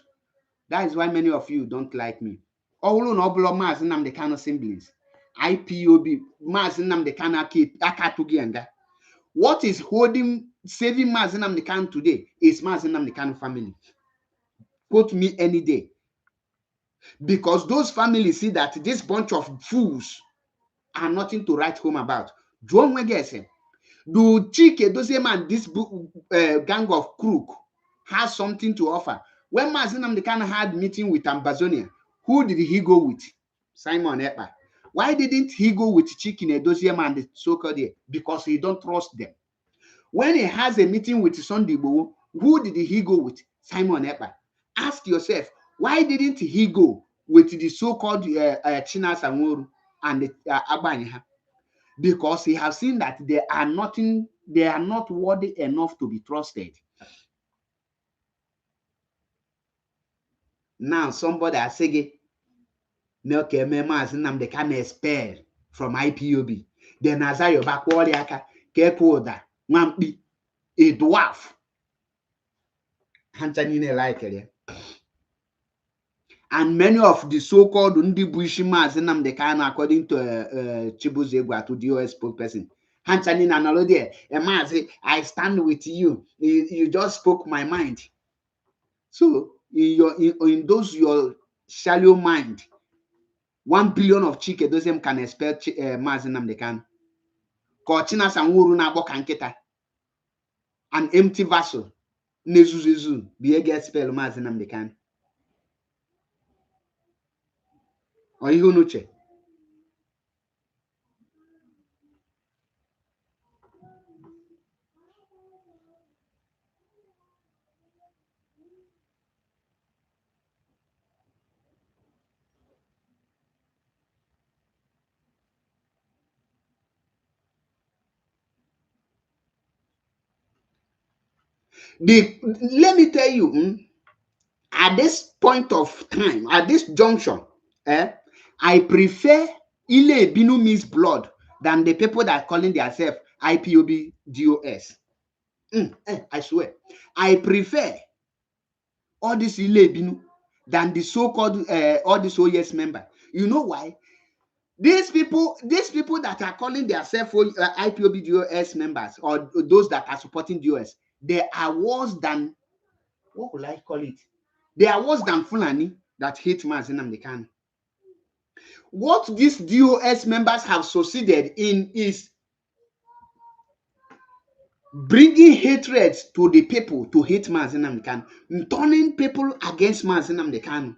That is why many of you don't like me. All no blow Mazi Nnamdi Kanu siblings. IPOB Mazi Nnamdi Kanu akatugianga. What is saving Mazi Nnamdi Kanu today is Mazi Nnamdi Kanu family. Quote me any day. Because those families see that this bunch of fools are nothing to write home about. John Wegese. Do Chike Dozie man, this gang of crook has something to offer? When Mazi Nnamdi Kanu had meeting with Ambazonia, who did he go with? Simon Ekpa. Why didn't he go with Chike Dozie man, the so-called here? Because he don't trust them. When he has a meeting with Sunday Igboho, who did he go with? Simon Ekpa. Ask yourself, why didn't he go with the so-called China Sanwo-Olu and Agba? Because he has seen that they are not worthy enough to be trusted. Now somebody has said, okay, Mazi Nnamdi Kanu expel from IPOB. Then Azayo Bakworiaka, Kekoda, Mwampi, a dwarf. Hantanine like it. And many of the so-called Ndibuishi Mazi Nnamdi Kanu, according to Chibuzegwa, to the US spokesperson, Hantanin Analode, Mazi, I stand with you. You just spoke my mind. So in those your shallow mind, 1 billion of Chike Doziem can expel Mazi Nnamdi Kanu. Kochina Sanwo-Olu na agbo kanketa. An empty vessel. Nezuzezu be get expel Mazi Nnamdi Kanu. Or you know che. Let me tell you, at this point of time, at this junction, I prefer Ile Binu means blood than the people that are calling themselves IPOB DOS. I swear. I prefer all this Ile Binu than the so-called all these OES member. You know why? These people that are calling themselves IPOB DOS members or those that are supporting DOS, they are worse than, what would I call it? They are worse than Fulani that hate Mazi Nnamdi Kanu. What these DOS members have succeeded in is bringing hatred to the people to hate Mazi Nnamdi Kanu, turning people against Mazi Nnamdi Kanu.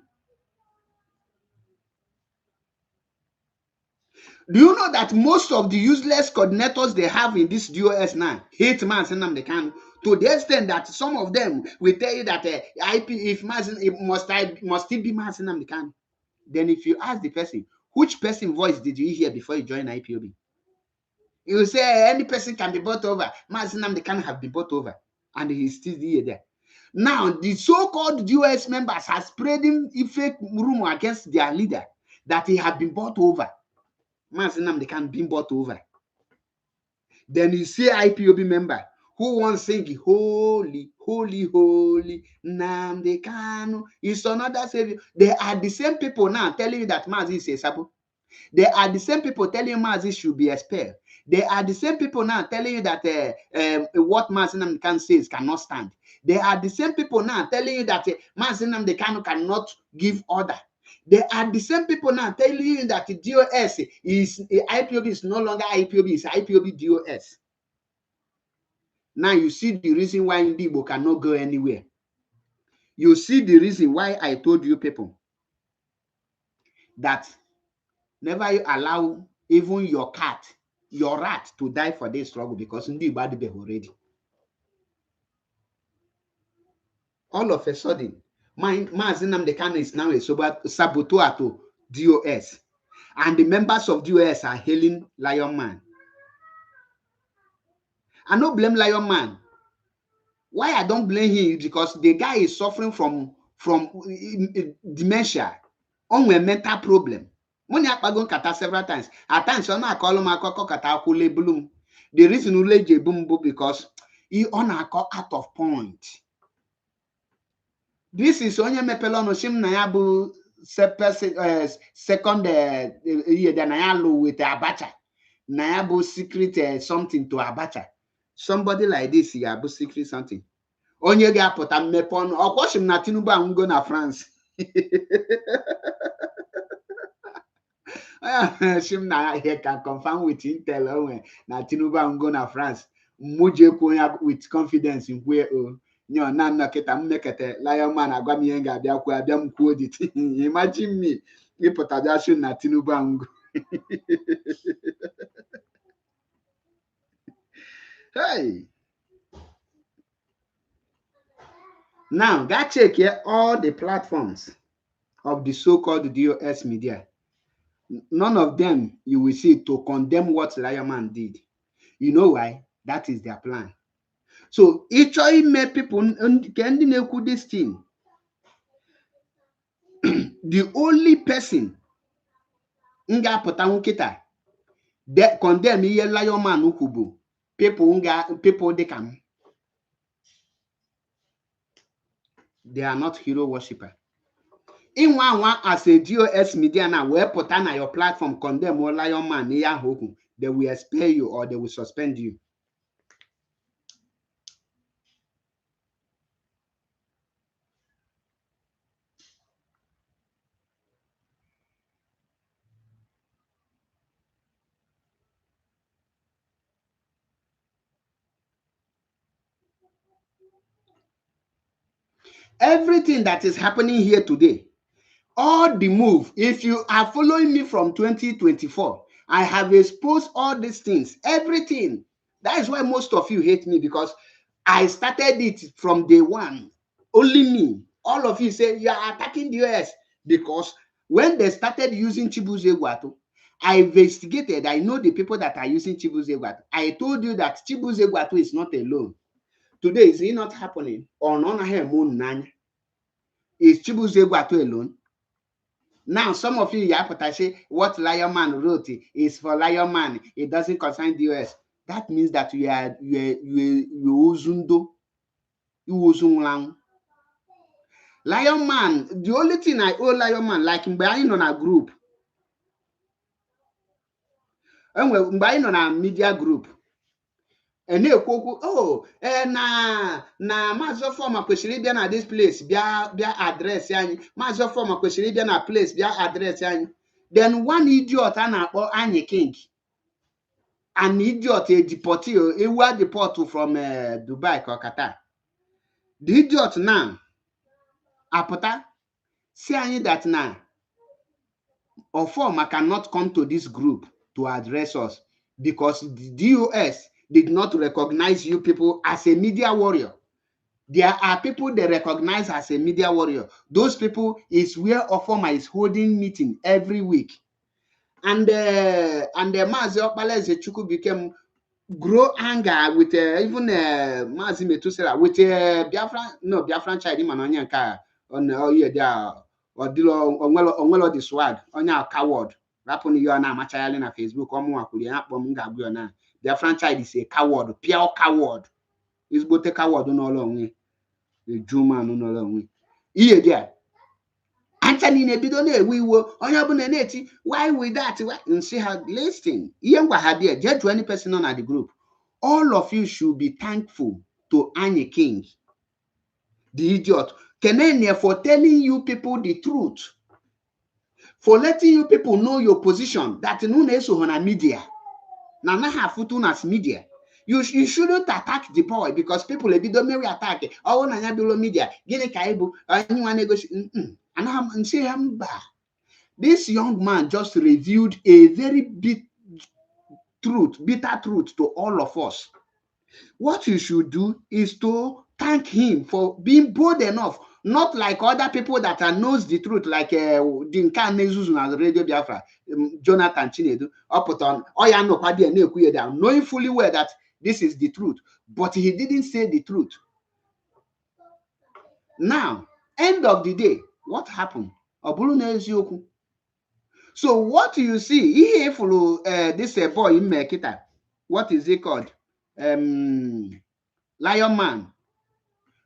Do you know that most of the useless coordinators they have in this DOS now hate Mazi Nnamdi Kanu to the extent that some of them will tell you that if Mazi must still be Mazi Nnamdi Kanu. Then if you ask the person, which person voice did you hear before you joined IPOB? You will say any person can be bought over. Mazi Nnamdi Kanu have been bought over, and he's still here there. Now, the so-called DOS members are spreading a fake rumor against their leader that he had been bought over. Mazi Nnamdi Kanu been bought over. Then you see IPOB member who wants to sing holy, holy, holy Nnamdi Kanu is another savior. They are the same people now telling you that Mazi is a sabo. They are the same people telling you Mazi should be expelled. They are the same people now telling you that what Mazi Nnamdi Kanu says cannot stand. They are the same people now telling you that Mazi Nnamdi Kanu cannot give order. They are the same people now telling you that the DOS is IPOB is no longer IPOB, it's IPOB DOS. Now you see the reason why Igbo cannot go anywhere. You see the reason why I told you people that never allow even your cat, your rat to die for this struggle, because Igbo are already. All of a sudden, Mazi Nnamdi Kanu is now a saboteur to DOS. And the members of DOS are hailing Lion Man. I don't blame Lion Man. Why I don't blame him? Because the guy is suffering from dementia, on a mental problem. Money akpago kata several times. At times, I call him kata kule bloom. The reason ule je boom because he on a call out of point. This is onye mepelo no shim na ya bu second year na ya lo with Abacha. Na ya bu secret something to Abacha. Somebody like this, ya bu secret something. Onye ga-apụta mmepe ọnụ ọkwọchim na Tinubu anwụgo na France. Shim na he can confirm with intel onwe na Tinubu anwụgo na France. Muje kwuo with confidence nkwe o nyo na nnọkịta mmekete Lion Man agwa m ihe ga-abịa kwuo abịa m kwuo dit. Imagine me ịpụta bịa shim na Tinubu anwụgo. Hey. Now, that check here all the platforms of the so-called DOS media. None of them you will see to condemn what Lion Man did. You know why? That is their plan. So each made people can this thing. The only person nga pota that condemn ye Lion Man ukubu people they can. They are not hero worshipper. In one as a DOS media now, where put on your platform condemn or Lion Man, they will expel you or they will suspend you. Everything that is happening here today, all the move, if you are following me from 2024, I have exposed all these things, everything. That is why most of you hate me, because I started it from day one. Only me. All of you say you are attacking the US because when they started using Chibuze Guato, I investigated. I know the people that are using Chibuze Guato. I told you that Chibuze Guato is not alone. Today, is it not happening? Is Chibuze Guato alone? Now, some of you say what Lion Man wrote is for Lion Man. It doesn't concern the US. That means that you uzundo. Lion Man, the only thing I owe Lion Man, like in on a group. And when on a media group. And they na mazo form question bia na this place bia address yanyi mazo form question bia na place bia address yanyi. Then one idiot na-akpọ Anyi King, an idiot a deportee, a were deported from Dubai or Qatar. The idiot now apota say that now or form cannot come to this group to address us because the DOS did not recognize you people as a media warrior. There are people they recognize as a media warrior. Those people is where Ofoma is holding meeting every week. And the Mazi Nnamdi Kanu became grow anger with even Mazi Metusela with Biafran child man onye nka on oye dia odilo onwelo the swag onye coward rapun you na amachayali na Facebook omu akwuri akpom ngagbu yo na Biafran child is a coward, pure coward. Is both a coward no onwe ejuma no onwe iye dia Anthony nebido na-ewe iwe onye ọbụla na-eti why with that and see her listing ihe ngwa ha there just 20 person on the group. All of you should be thankful to Annie King, the idiot, Kenenya, for telling you people the truth, for letting you people know your position. That no neso on a media. Now have futunas media. You shouldn't attack the boy because people don't marry attack. Oh, na below media. Gene kaibu. Anyone negotiate. And I'm say this young man just revealed a very bitter truth to all of us. What you should do is to thank him for being bold enough, not like other people that knows the truth, like Dinka Nezuzu na Radio Biafra, Jonathan Chinedu, up on knowing fully well that this is the truth, but he didn't say the truth. Now, end of the day, what happened? So what you see, he follow this boy in Mekita, what is it called? Lion Man.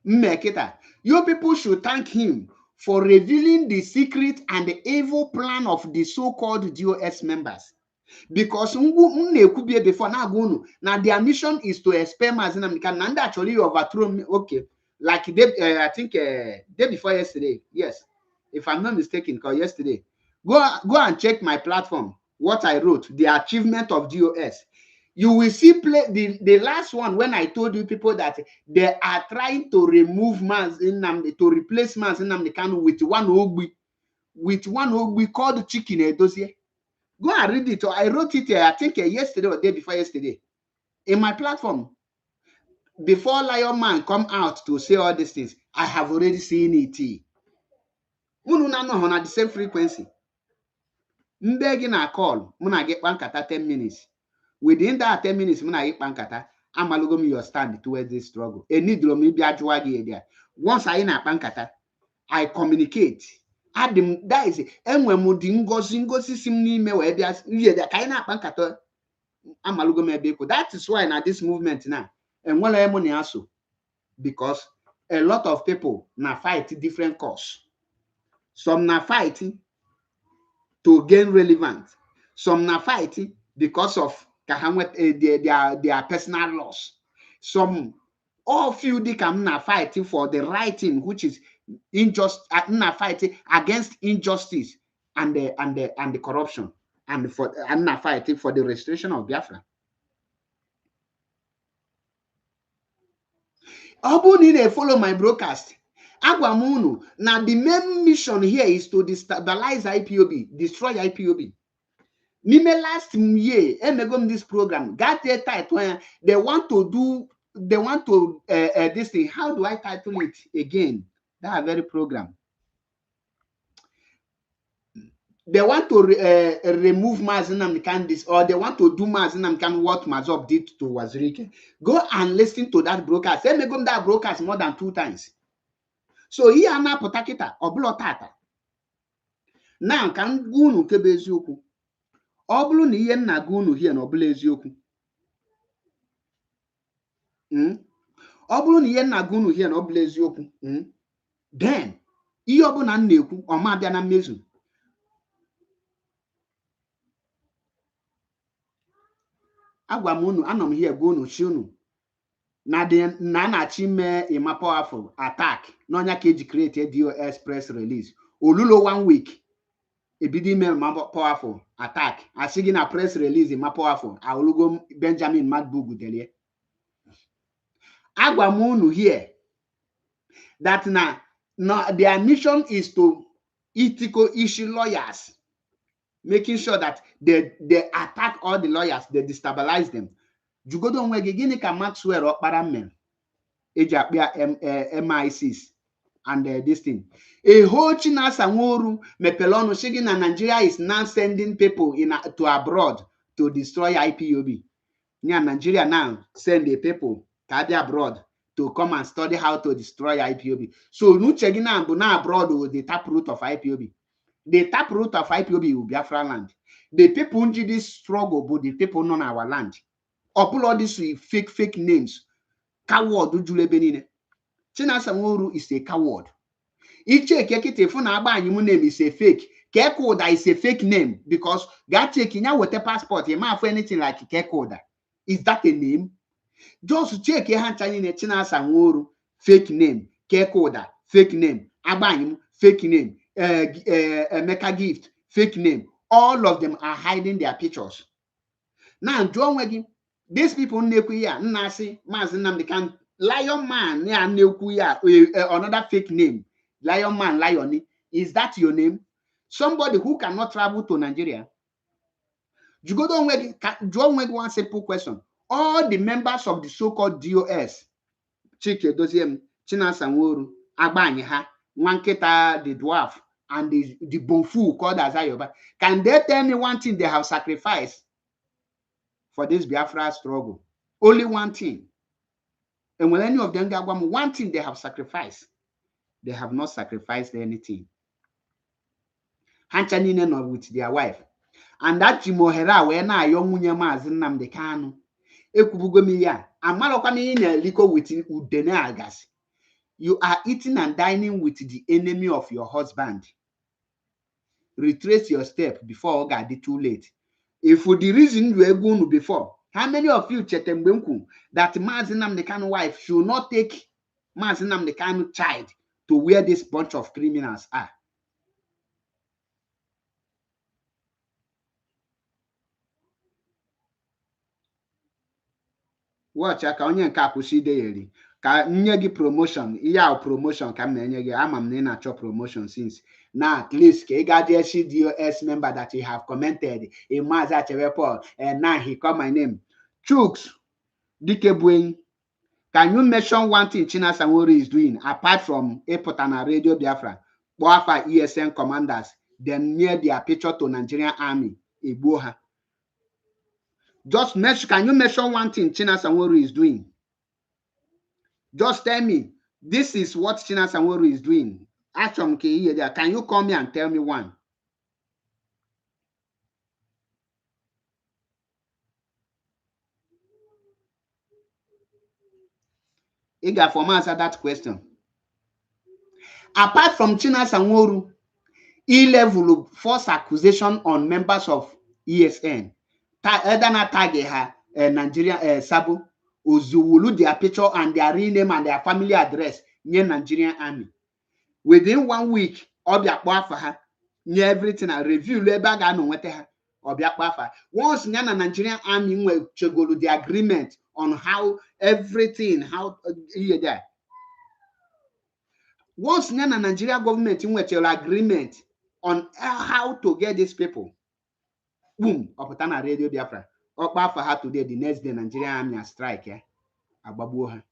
Mmekita. You people should thank him for revealing the secret and the evil plan of the so-called DOS members. Because before now their mission is to expel Mazi Nnamdi Kanu and actually overthrow. Okay, like I think day before yesterday. Yes, if I'm not mistaken, because yesterday. Go and check my platform. What I wrote, the achievement of DOS. You will see the last one when I told you people that they are trying to remove Mazi Nnamdi, to replace Mazi Nnamdi Kanu with one Ogbi called Chicken Edozie. Go and read it. I wrote it, I think yesterday or day before yesterday, in my platform. Before Lion Man come out to say all these things, I have already seen it. On the same frequency. Mbegi na call, muna get pankata 10 minutes. Within that 10 minutes, muna get pankata. Amalugom your stand towards this struggle. Once I na pankata, I communicate. Adam that is enwe mudi ngozi simni me we bia the kind of pankata amalugom ebeko. That is why now this movement now and one money also because a lot of people na fight different cause. Some na fighting to gain relevance. Some na fighting because of their personal loss. Some all few they come na fighting for the right thing, which is na fighting against injustice and the corruption, and na fighting for the restoration of Biafra. Obu need follow my broadcast. Agwamunu. Now the main mission here is to destabilize IPOB, destroy IPOB. Nime last year, this program got a title when they want to this thing. How do I title it again? That very program. They want to remove Mazi Nnamdi Kanu, or they want to do Mazi Nnamdi Kanu what Mazob did to Wazirike. Go and listen to that broadcast. They make that broadcast more than 2 times. So here na potakita oblo tata. Now kan gunu kebe eziokwu. Oblu na ihe nna gunu here na oblo eziokwu. Oblu na ihe nna gunu here na oblo eziokwu. Then ihe obuna na-ekwu o ma bịa na mmezu. Agwa m unu anọ m here gunu chi unu. Na na-achị mee ịma powerful attack n'ọnya ka eji create a DOS press release olulo 1 week ebido ime ịma powerful attack asị gị na press release ịma powerful aolugo Benjamin Madbugu delie. Agwa m unu here that their mission is to ethical issue lawyers, making sure that they attack all the lawyers, they destabilize them. Jugodo onwe gị gịnị ka Maxwell ọkpara mmere eji akpịa MI6 and this thing. A whole Chinasa Nworu mepere ọnụ sị gị na Nigeria is now sending people to abroad to destroy IPOB. Near Nigeria now send the people carry abroad to come and study how to destroy IPOB. So no checking now abroad with the taproot of IPOB. The taproot of IPOB will be Biafra land. The people who did this struggle, but the people on our land. Upload all these fake names. Coward Ujule Benine. Chinasa Nworu is a coward. Iche kekite funa agba anyi name is a fake. Kekoda is a fake name because that taking out with a passport, you might for anything like Kekoda. Is that a name? Just check your hand in Chinasa Nworu, fake name. Kekoda, fake name. Agba fake name. Mecca Gift, fake name. All of them are hiding their pictures. Now, John Weggy, these people Nekuya, Nasi, Mazi Nnamdi Kanu, Lion Man, yeah, Nekuya, another fake name. Lion Man, Lion. Is that your name? Somebody who cannot travel to Nigeria. You go down with John Weggy one simple question. All the members of the so-called DOS, Chike Doziem, Chinasa Nworu, Agbanyeha, Nwanketa the dwarf, and the Bonfu called Azayoba, can they tell me one thing they have sacrificed for this Biafra struggle? Only one thing. And when any of them get one thing they have sacrificed, they have not sacrificed anything. Hanchanine with their wife. And that Jimohera, when I young Mazi Nnamdi Kanu, Ekubugomiya, and Malokami in a liquor with Udenagas. You are eating and dining with the enemy of your husband. Retrace your step before Ogadi too late. If for the reason you were going before, how many of you chetembenku that Mazi Nnamdi Kanu wife should not take Mazi Nnamdi Kanu child to where this bunch of criminals are? Watch aka onye nke akwụsị ide yeri ka nye gị promotion iya promotion ka m na-enye gị ama m na ị na-achọ promotion since now at least ka ị ga dị CDOS member that you have commented in Mazi Achebe Paul and now he called my name Chuks Dikebuenyi. Can you mention one thing Chinasa Nworu is doing apart from Epotana Radio Biafra, Boafa ESN commanders, then near their picture to Nigerian army, Igboha? Just mention, can you mention one thing Chinasa Nworu is doing? Just tell me, this is what Chinasa Nworu is doing. Can you come here and tell me one? Iga for me answer that question. Apart from Chinasa Nworu, E-level false accusation on members of ESN. Edana Tageha, Nigeria Sabo, Uzuwulu their picture and their real name and their family address near Nigerian army. Within 1 week, Obiakwafa, near everything I review Lebagano Weteha, Obiakwafa. Once Nana Nigerian army will chegolu the agreement on how everything, how there. Once Nana Nigeria government in which agreement on how to get these people. Boom, Opotana Radio Biafra. Okpa for her today, the next day, Nigerian army strike. Yeah? Ababuha.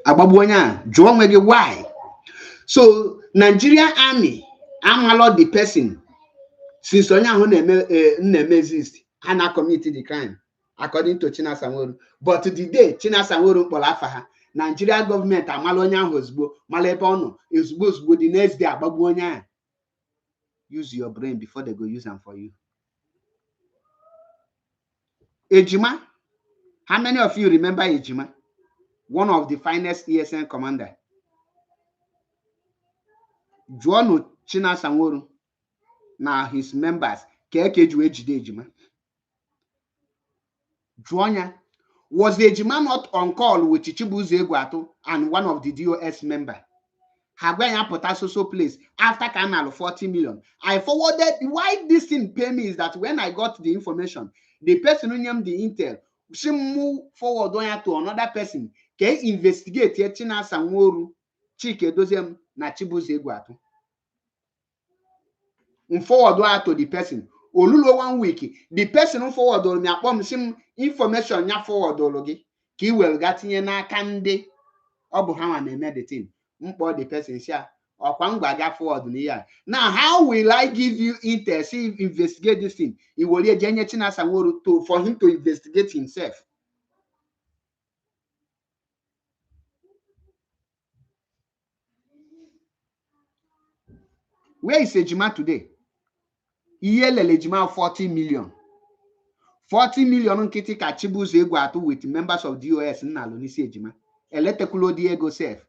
Ababuanya, Joan why? So, Nigerian army, I'm allowed the person. Since Sonia name exist, Hana committed the crime, according to Chinasa Nworu. But today, Chinasa Nworu Polafaha, Nigeria government, Amalonya Hosbo, Malebono, is supposed the next day, Ababuanya. Use your brain before they go use them for you. Ejima, how many of you remember Ejima? One of the finest ESN commander. Juano Chinasa Nworu. Now his members, Ejima. Juanya, was the Ejima not on call with Chichibuzo Egwatu and one of the DOS members? Hagwanya Potasso place after canal of 40 million. I forwarded why this thing pay me is that when I got the information, the person who named the intel, she move forward to another person, can investigate Chinasa Nworu, Chike Doziem na Chibuzo Egwatu. Forward to the person olulo 1 week the person forward or me akpom sim information nya forward ologi ka I wel gatinye n'aka ndị ọ bụ ha nwa na-eme the thing mkpọ the person sia ọkwa ngwa ga forward na ya. Now how will I give you intel see investigate this thing I will eje nye Chinasa Nworu to for him to investigate himself. Where is Ejima today? Iye lele Ejima 40 million. 40 million nkịtị ka Chibuzo Egwu atụ with members of DOS nna alụ n'isi Ejima. Eletekulo di ego self.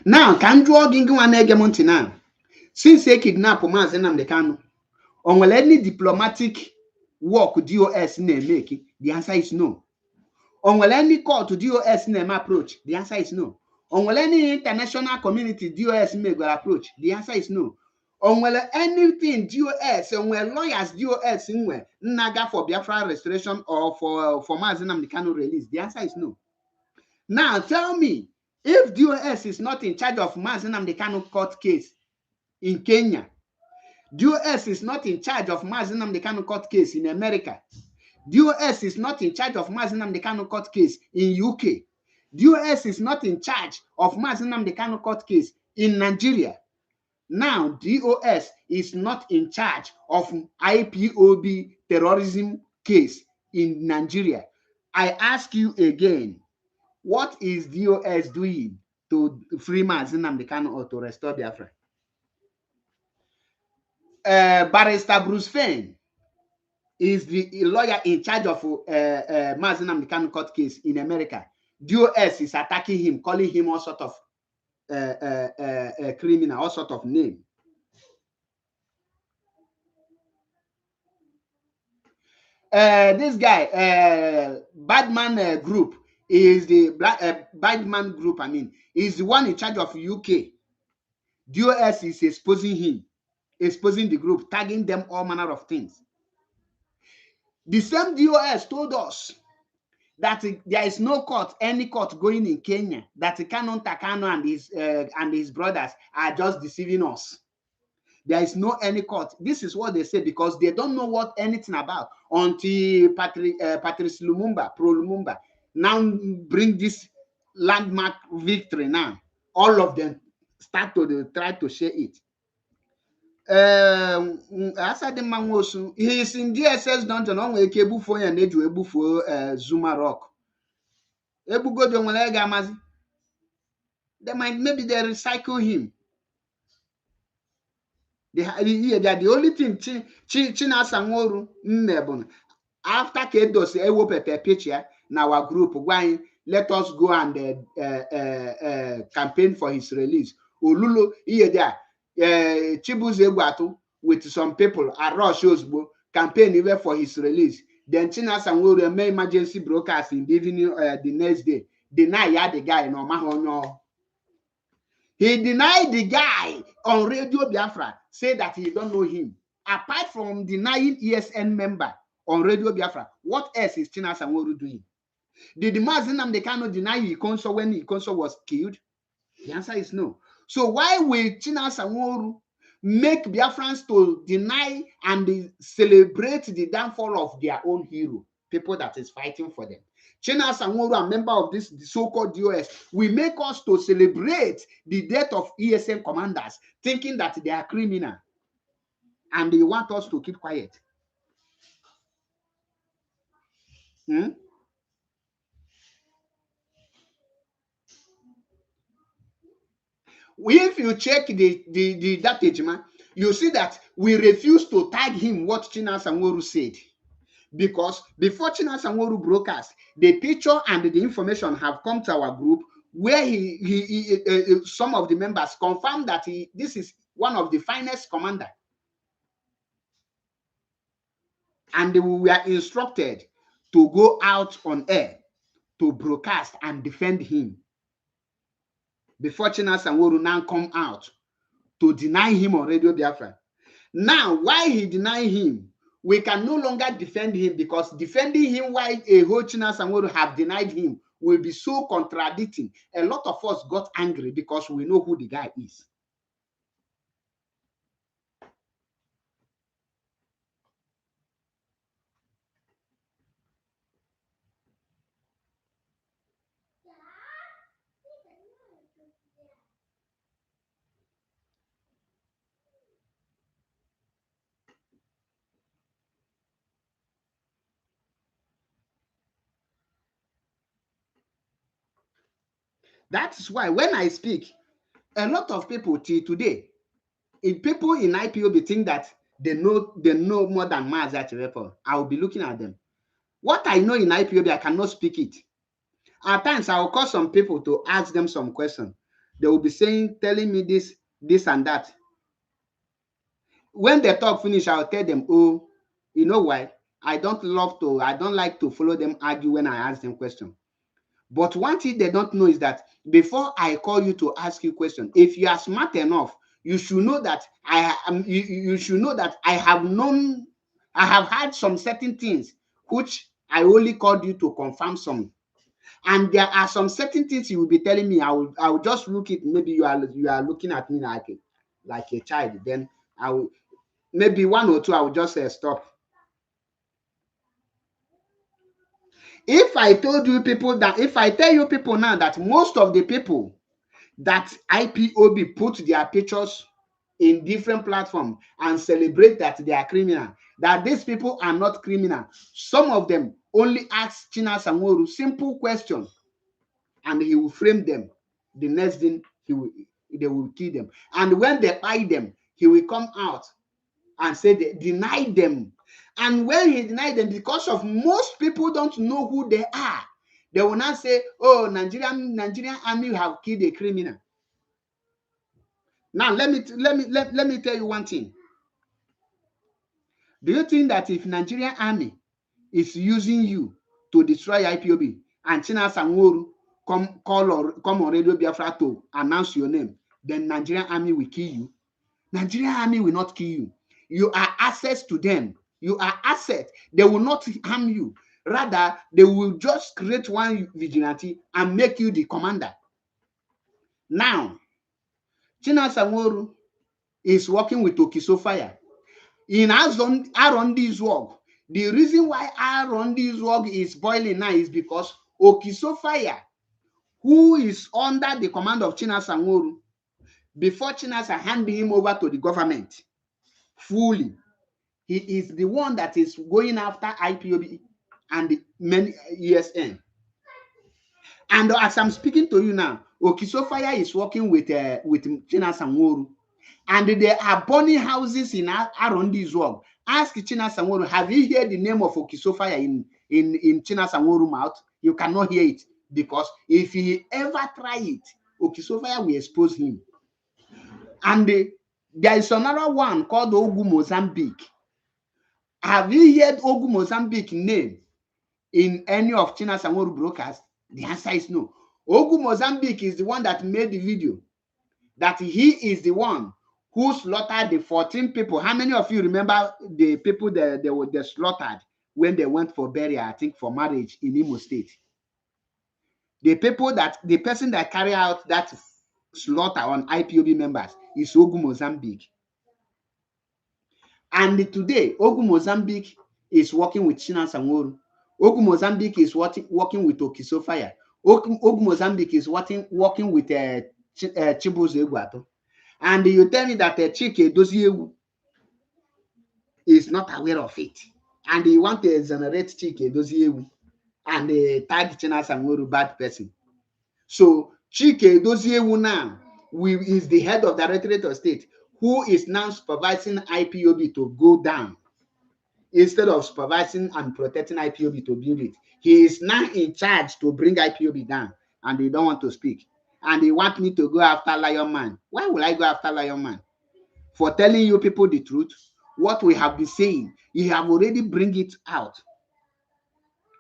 Now, ka njụọ gị nwa na-ege m ntị now. Since e kidnap Mazi Nnamdi Kanu, on will any diplomatic work DOS na-make? The answer is no. On will any call to DOS name approach? The answer is no. On will any international community DOS make will approach? The answer is no. On will anything DOS, on will lawyers DOS inwe naga for Biafra restoration or for Mazi Nnamdi Kanu release? The answer is no. Now tell me, if DOS is not in charge of Mazi Nnamdi Kanu court case in Kenya, DOS is not in charge of Mazi Nnamdi Kanu court case in America, DOS is not in charge of Mazi Nnamdi Kanu court case in UK, DOS is not in charge of Mazi Nnamdi Kanu court case in Nigeria. Now DOS is not in charge of IPOB terrorism case in Nigeria. I ask you again, what is DOS doing to free Mazi Nnamdi Kanu or to restore Biafra? Barrister Bruce Fein is the lawyer in charge of Mazi Nnamdi Kanu court case in America. DOS is attacking him, calling him all sort of criminal, all sort of name. This guy, Badman Group, is the Badman Group, is the one in charge of UK. DOS is exposing him, exposing the group, tagging them all manner of things. The same DOS told us that there is no court, any court going in Kenya, that Kanu and his brothers are just deceiving us. There is no any court. This is what they say because they don't know what anything about until Patrice Lumumba, Pro Lumumba, now bring this landmark victory now. All of them start to try to share it. He is in DSS dungeon on where Kebufu and Eju Ebufu Zuma Rock. Ebugo de Walega Mazi. Maybe they recycle him. They are the only thing Chinasa Nworu Nnebun. After Kedos Ewo Pepe picture now our group why let us go and campaign for his release. Olulo there. Chibuzo Egwu with some people at Roshosbo campaign even for his release. Then Chinasa Nworu make emergency broadcasting the evening the next day. Deny the guy no matter. He denied the guy on Radio Biafra, say that he don't know him. Apart from denying ESN member on Radio Biafra, what else is Chinasa Nworu doing? Did Mazi Nnamdi Kanu deny Ikonso when Ikonso was killed? The answer is no. So why will Chinasa Nworu make Biafrans to deny and celebrate the downfall of their own hero, people that is fighting for them? Chinasa Nworu, a member of this so-called DOS, will make us to celebrate the death of ESN commanders, thinking that they are criminal, and they want us to keep quiet. If you check the data, you see that we refuse to tag him what Chinasa Nworu said. Because before Chinasa Nworu broadcast, the picture and the information have come to our group where some of the members confirmed that this is one of the finest commander. And we were instructed to go out on air to broadcast and defend him. Before Chinasa Nworu now come out to deny him on Radio Biafra. Now, why he deny him? we can no longer defend him, because defending him while a whole Chinasa Nworu have denied him will be so contradicting. A lot of us got angry because we know who the guy is. That is why when I speak, a lot of people till today, if people in IPOB think that they know more than Mazi Nnamdi, I will be looking at them. What I know in IPOB, I cannot speak it. At times, I will call some people to ask them some question. They will be telling me this and that. When they talk finish, I'll tell them, oh, you know why? I don't like to follow them argue when I ask them question. But one thing they don't know is that before I call you to ask you question, if you are smart enough, you should know that you should know that I have had some certain things which I only called you to confirm some. And there are some certain things you will be telling me. I will just look it. Maybe you are looking at me like a child. Then I will, maybe one or two, I will just stop. If I tell you people now that most of the people that IPOB put their pictures in different platforms and celebrate that they are criminal, that these people are not criminal. Some of them only ask Chinasa Nworu simple questions and he will frame them. The next thing they will kill them. And when they buy them, he will come out and say they deny them. And when he denied them, because of most people don't know who they are, they will not say, oh, Nigerian army have killed a criminal. Now let me tell you one thing. Do you think that if Nigerian army is using you to destroy IPOB and Chinasa Nworu come on Radio Biafra to announce your name, then Nigerian army will kill you? Nigerian army will not kill you. You are assets to them. You are assets. They will not harm you. Rather, they will just create one vigilante and make you the commander. Now, Chinasa Nworu is working with Okisofaya. In Arondi's work, the reason why Arondi's work is boiling now is because Okisofaya, who is under the command of Chinasa Nworu, before Chinasa handed him over to the government fully, he is the one that is going after IPOB and the many ESN. And as I'm speaking to you now, Okisofaya is working with Chinasa Nworu, and they are burning houses in Arondi's work. Ask Chinasa Nworu, have you heard the name of Okisofaya in Chinasa Nworu mouth? You cannot hear it, because if he ever try it, Okisofaya will expose him. And there is another one called Ogu Mozambique. Have you heard Ogu Mozambique name in any of Chinasa Nworu broadcasts? The answer is no. Ogu Mozambique is the one that made the video that he is the one who slaughtered the 14 people. How many of you remember the people that they were slaughtered when they went for burial, I think for marriage in Imo State? The person that carried out that slaughter on IPOB members is Ogu Mozambique. And today, Ogu Mozambique is working with Chinasa Nworu. Ogu Mozambique is working with Okisofaya. Ogu Mozambique is working with Chibuzo Egwato. And you tell me that Chike Doziewu is not aware of it. And you want to exonerate Chike Doziewu and tag Chinasa Nworu bad person. So Chike Doziewu now is the head of the Directorate of State, who is now supervising IPOB to go down instead of supervising and protecting IPOB to build it. He is now in charge to bring IPOB down, and they don't want to speak. And they want me to go after Lion Man. Why will I go after Lion Man? For telling you people the truth. What we have been saying, you have already bring it out.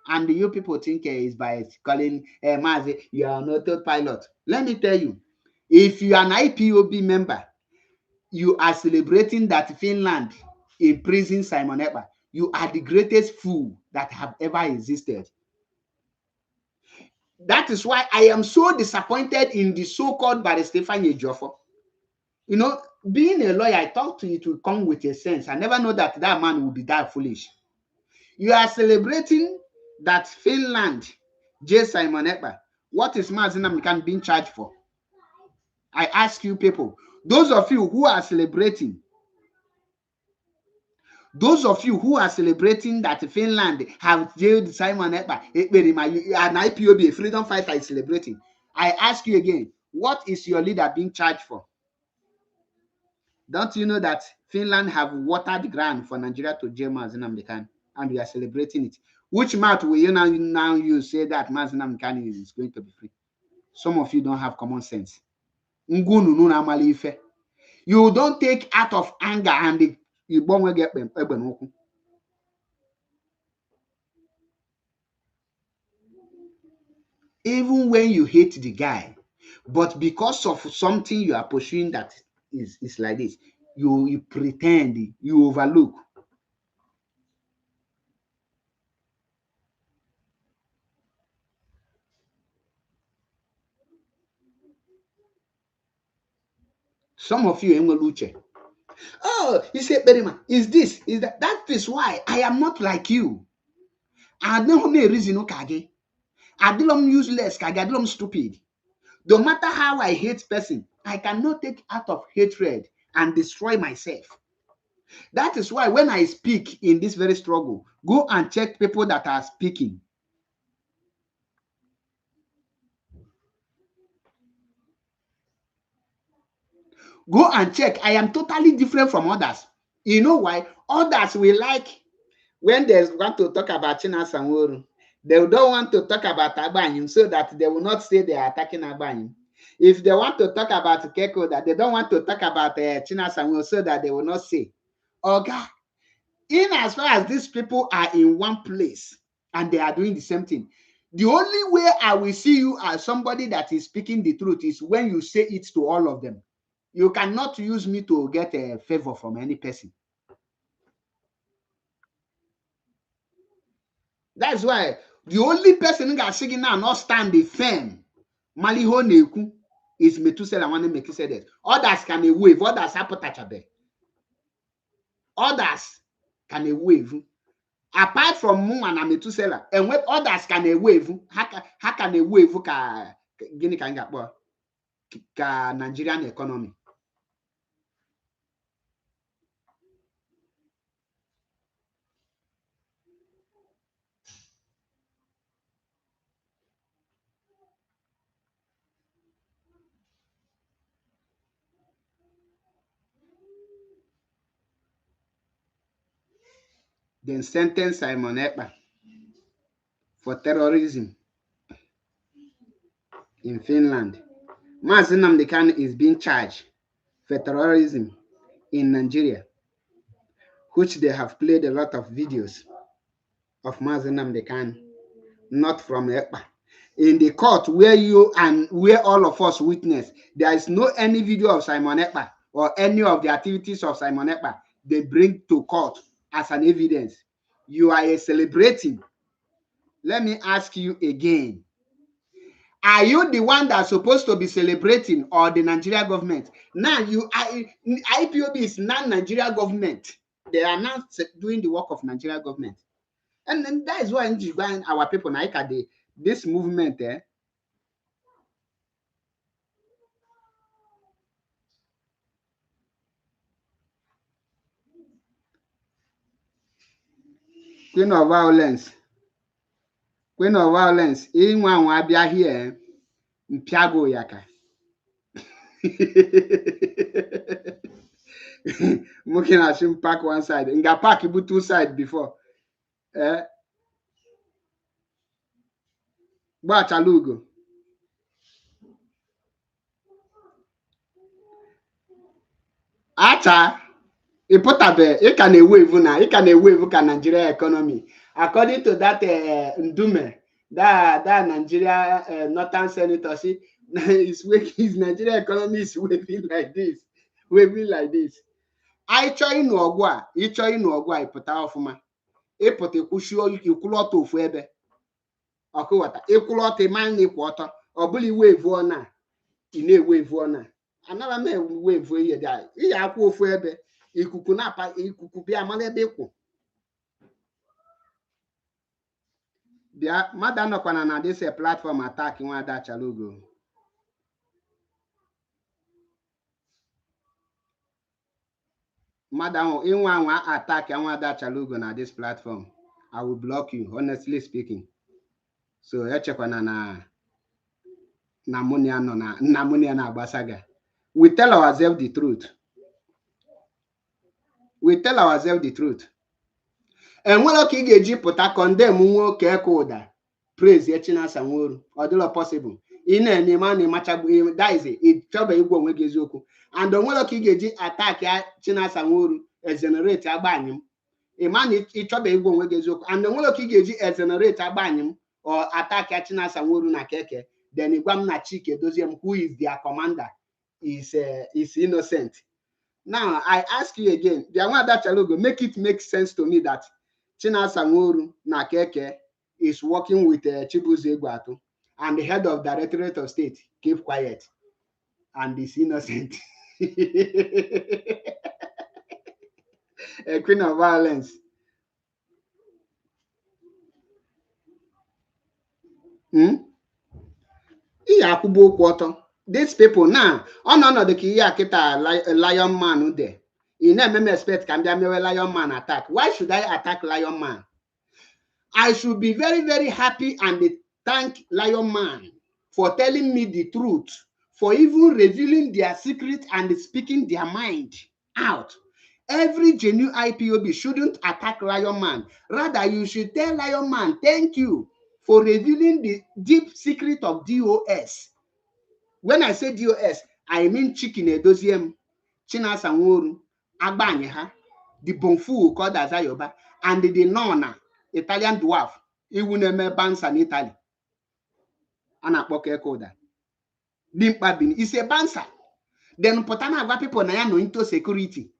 And you people think is by calling Mazi, you are not a pilot. Let me tell you, if you are an IPOB member, you are celebrating that Finland imprisoned Simon Ekpa. You are the greatest fool that have ever existed. That is why I am so disappointed in the so-called Barrister Stephen Ejiofor. You know, being a lawyer, I thought it will come with a sense. I never know that that man will be that foolish. You are celebrating that Finland, J. Simon Ekpa. What is Mazi Nnamdi Kanu being charged for? I ask you people, those of you who are celebrating that Finland have jailed Simon Ekpa, an IPOB, a freedom fighter, is celebrating. I ask you again, what is your leader being charged for? Don't you know that Finland have watered the ground for Nigeria to jail Mazi Nnamdi Kanu, and we are celebrating it? Which mouth will you now you say that Mazi Nnamdi Kanu is going to be free? Some of you don't have common sense. You don't take out of anger and you won't get them. Even when you hate the guy, but because of something you are pursuing that is like this, you pretend, you overlook. Some of you ain't luche. Oh, you say, Berima, is this, is that? That is why I am not like you. I don't have a reason, okay? I don't useless, I don't stupid. No matter how I hate person, I cannot take out of hatred and destroy myself. That is why when I speak in this very struggle, go and check people that are speaking. Go and check. I am totally different from others. You know why? Others will like when they want to talk about China Sanworu, they don't want to talk about Agbanyim so that they will not say they are attacking Agbanyim. If they want to talk about Keko, that they don't want to talk about China Sanworu so that they will not say, Oga, in as far as these people are in one place and they are doing the same thing, the only way I will see you as somebody that is speaking the truth is when you say it to all of them. You cannot use me to get a favor from any person. That's why the only person who got singing now not stand the firm Maliho Neku is Metusela one make said it. Others can a wave, others hapotachabe. Others can a wave. Apart from Mu and Metusela, and when others can a wave, how can a wave ka Guinea can get ka Nigerian economy. Then sentence Simon Ekpa for terrorism in Finland. Mazi Nnamdi Kanu is being charged for terrorism in Nigeria, which they have played a lot of videos of Mazi Nnamdi Kanu, not from Ekpa. In the court where you and where all of us witness, there is no any video of Simon Ekpa or any of the activities of Simon Ekpa they bring to court as an evidence. You are celebrating. Let me ask you again. Are you the one that's supposed to be celebrating or the Nigeria government? Now IPOB is non-Nigeria government. They are not doing the work of Nigeria government. And then that is why our people like this movement Queen of violence. Queen of violence. Anyone wabia here, Mpiago yaka. Looking at him park one side. Nga park you two side before. Bachalugo. Acha. You put up you can a wave now. You can a wave can Nigeria economy. According to that Ndume, that Nigeria northern senator, see, his Nigeria economy is waving like this. Waving like this. I try no ogwa, I put out for my ịpụta kwụshuo ikwụrụ ọtọ ofu ebe ọkụwata ịkwụrụ ọtọ ịma na ịkwụ ọtọ ọ bụla iwe evuo na ị na-ewe evuo na anara m ewe evuo ihe dị ihe akwụ ofu ebe ikuku na-apa ikuku bịa mara ebe ịkwụ bịa mmadụ anọkwana na dịse platfọm atak nwa Ada Chalugo mmadụ ahụ ịnwa anwa attack nwa Ada Chalugo na this platform I will block you honestly speaking so echekwana na munia nọ na nna munia na-agbasa ga we tell ourselves the truth enwere ka ị ga-eji pụta condemn nwoke eke ụda praise Chinasa Nworu ọ dịla possible ị na-eme ma na-emachagbu daize ịchọba igwe onwe gị eziokwu and onwere ka ị ga-eji attack Chinasa Nworu exonerate agbanyị m ịma na ịchọba igwe onwe gị eziokwu and onwere ka ị ga-eji exonerate agbanyị m or attack Chinasa Nworu na keke then ịgwa m na Chike Doziem who is their commander is innocent. Now I ask you again, the nwa Ada Chalugo, make it make sense to me that Chinasa Nworu na keke is working with Chibuzo Egwuatu and the head of Directorate of State keep quiet and is innocent. A queen of violence. These people now, the Kiyakita Lion Man there. You never expect can be a Lion Man attack. Why should I attack Lion Man? I should be very, very happy and thank Lion Man for telling me the truth, for even revealing their secret and speaking their mind out. Every genuine IPOB shouldn't attack Lion Man. Rather, you should tell Lion Man, thank you for revealing the deep secret of DOS. When I say DOS, I mean Chicken Edoziem, Chinasa Nworu, Agbanyeha, the Bonfu called Azayoba, and the Nona, Italian dwarf, Iwuneme Bansa in Italy. Anapoke Koda. Dimpa Bin is a Bansa. Then Potana got people no into security.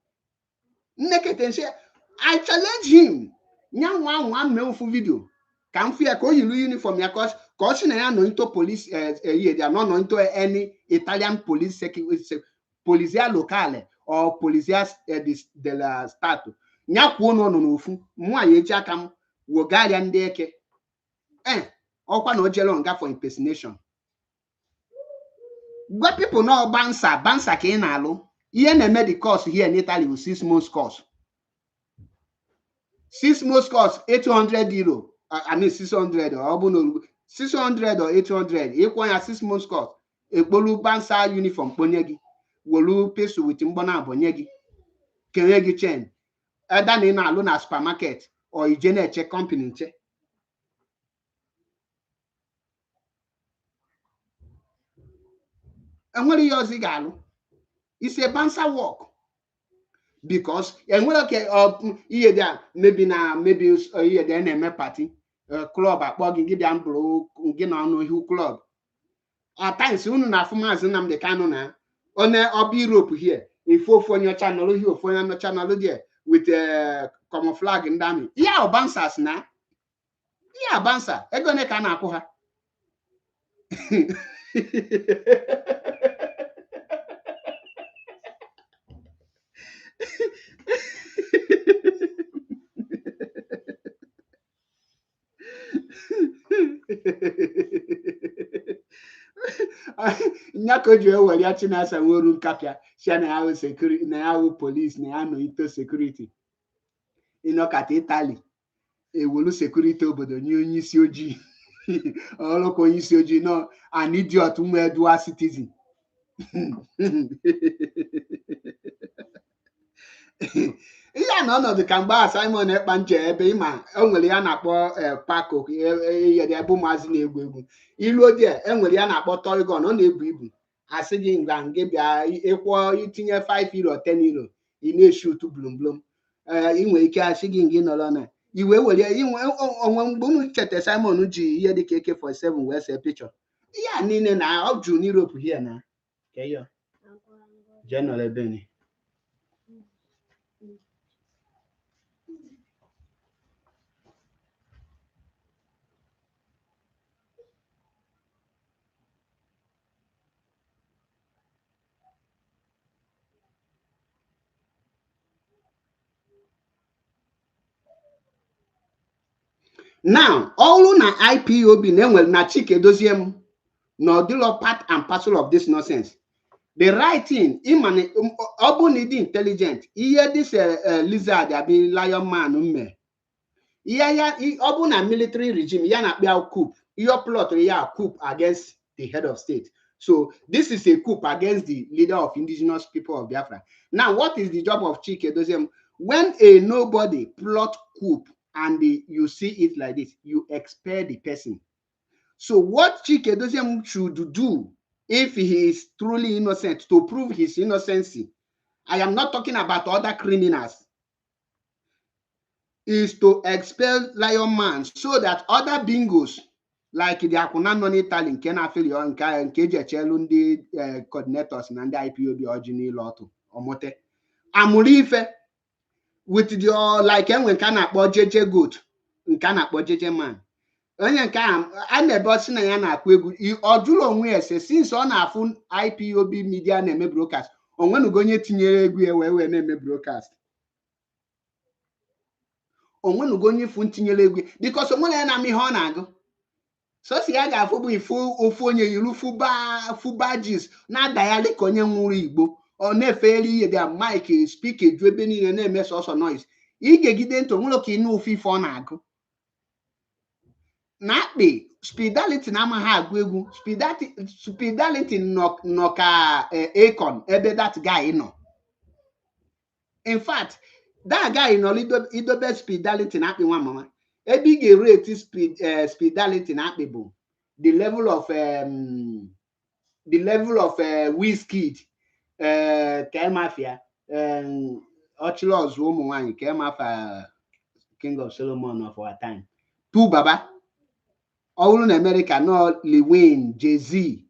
I challenge him. Nyan one male video. Can fear call you uniform because caution no into police they are not into any Italian police polizia locale or polizia della Stato. Nyaku no fu mwa yeja kam wogalia ndeke okwa no jelo nga for impersonation. But people know bansa ka ị na-alụ ihe na-eme the course here in Italy with 6 months course. 6 months course, 800 euro. I mean 600 or 600 or 800. Equal 6 months course. Ekpolu bansa uniform ponyegi. Wolu peso with mbona abonyegi. Kenyegi chain. Either na alone na supermarket or ijene check company check. And what yours igalo? It's a bansa work. Because and when okay here there maybe here the NMA party club akpọ gị bịa mbụrụ gị na ọnụ ihu club at times unu na afụ Mazi Nnamdi Kanu na onye ọba Europe here ofu onye ọcha nọrọ here ofu onye ọcha nọrọ there with camouflage ndị amị ya bansas na ya bansa ego ne ka na-akwụ ha Nyako ji ewere Chinasa Nworu nkapịa sia na ya security na ya police na ya no into security inokata Italy ewolu security obodo nye onye isi ojii ọlụkọ onye isi ojii no an idiot nwe dual citizen ihe na ọnọdụ ka mgbe Simon Ekpanche ebe ịma enwere ya na-akpọ pako ebe ụmụazị na-egwu egwu ilu odi enwere ya na-akpọ toy gun ọ na-ebu ibu asị gị ngwa nge bịa ịkwọ itinye 5 euro 10 euro ị na-eshutu blumblum ị nwere ike asị gị ngị nọrọ na iwe were onwe mgbe unu cheta Simon ji ihe dịka AK-47 wee see picture ihe a niile na ọ jụrụ n'Europe here na keyo General Beni Now, all na IPOB na-enwere na Chike Doziem no deal part and parcel of this nonsense. The right thing, obunidi intelligent, here this lizard abi lion man yeah, obuna military regime, ya na kpia coup, your plot ya coup against the head of state. So this is a coup against the leader of indigenous people of Biafra. Now, what is the job of Chike Doziem? When a nobody plot coup and you see it like this, you expel the person. So what Chike Doziem should do if he is truly innocent to prove his innocency, I am not talking about other criminals, is to expel Lion Man so that other bingos like the Akuna non Italy nke na-afili nke eji echelu ndị coordinators na ndị IPOB ọjị niile ọtụ ọmụte amụrụ ife with the like enwe nke a na-akpọ jeje goat nke a na-akpọ jeje man. Onye nke a na-ebe ọsị na ya na-akụ egwu ọ jụrụ onwe ya ese since ọ na-afụ IPOB media na-eme broadcast onwenugo onye tinyere egwu ya wee na-eme broadcast. Onwenugo onye ifu ntinyere egwu because onwere ya na-ama ihe ọ na-agụ. So si ya ga-afụ bụ ofu onye yiru fubajis na-adayali ka onye nwụrụ Igbo ọ na-eferi ihe dị Mike speak eju ebe niile na-eme sọsọ noise. Ị ga-egide ntị onwere ka ịnụ ofu ife ọ na-agụ. Na-akpị spidality na-amaghị agụ egwu spidality nọ ka Akon ebe that guy nọ. In fact, that guy nọ idobe spidality na-akpị nwa mama. Ebe ị ga-rate spidality na-akpị bụ the level of Wizkid Kemafia Ochilọzụ ụmụ nwanyị Kemafa King of Solomon of our time. Tu Baba all in America, no Lil Wayne, Jay-Z.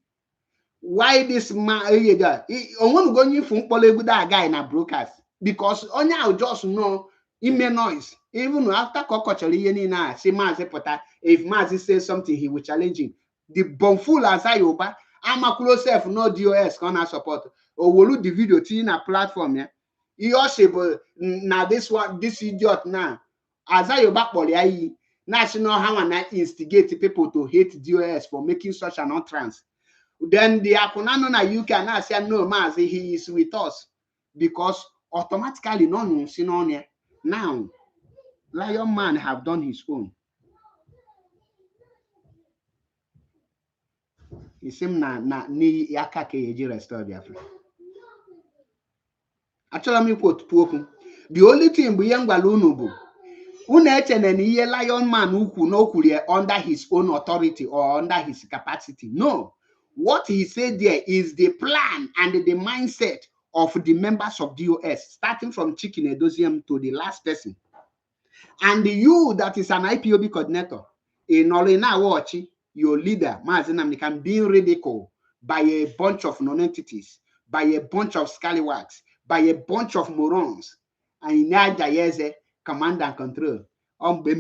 Why this man onwenu go nyi fun pole egwu that guy na broadcast because onye ahụ just know ime noise even after kokochori ihe niile a si Mazi pụta if Mazi says something he will challenge him. The bonful as Yoruba amakulo self no DOS ka na support owolu the video tinye na platform ya Iyoshebo na this idiot now as Yoruba kpọrọ ya iyi national how and instigate people to hate DOS for making such an utterance. Then the Akunano na UK now say no Mazi he is with us because automatically no seen on here. Now Lion Man have done his own. He seem na ni yaka ke eji restore Biafra. Actually me quote poku. The only thing we young balunu bu unu echene na ihe Lion Man ukwu no kwurie under his own authority or under his capacity. No. What he said there is the plan and the mindset of the members of DOS, starting from Chicken Edoziem to the last person. And you that is an IPOB coordinator, in Olena Wachi, your leader, Mazi Nnamdi Kanu, being ridiculed by a bunch of non-entities, by a bunch of scallywags, by a bunch of morons, and in Yeze, command and control. We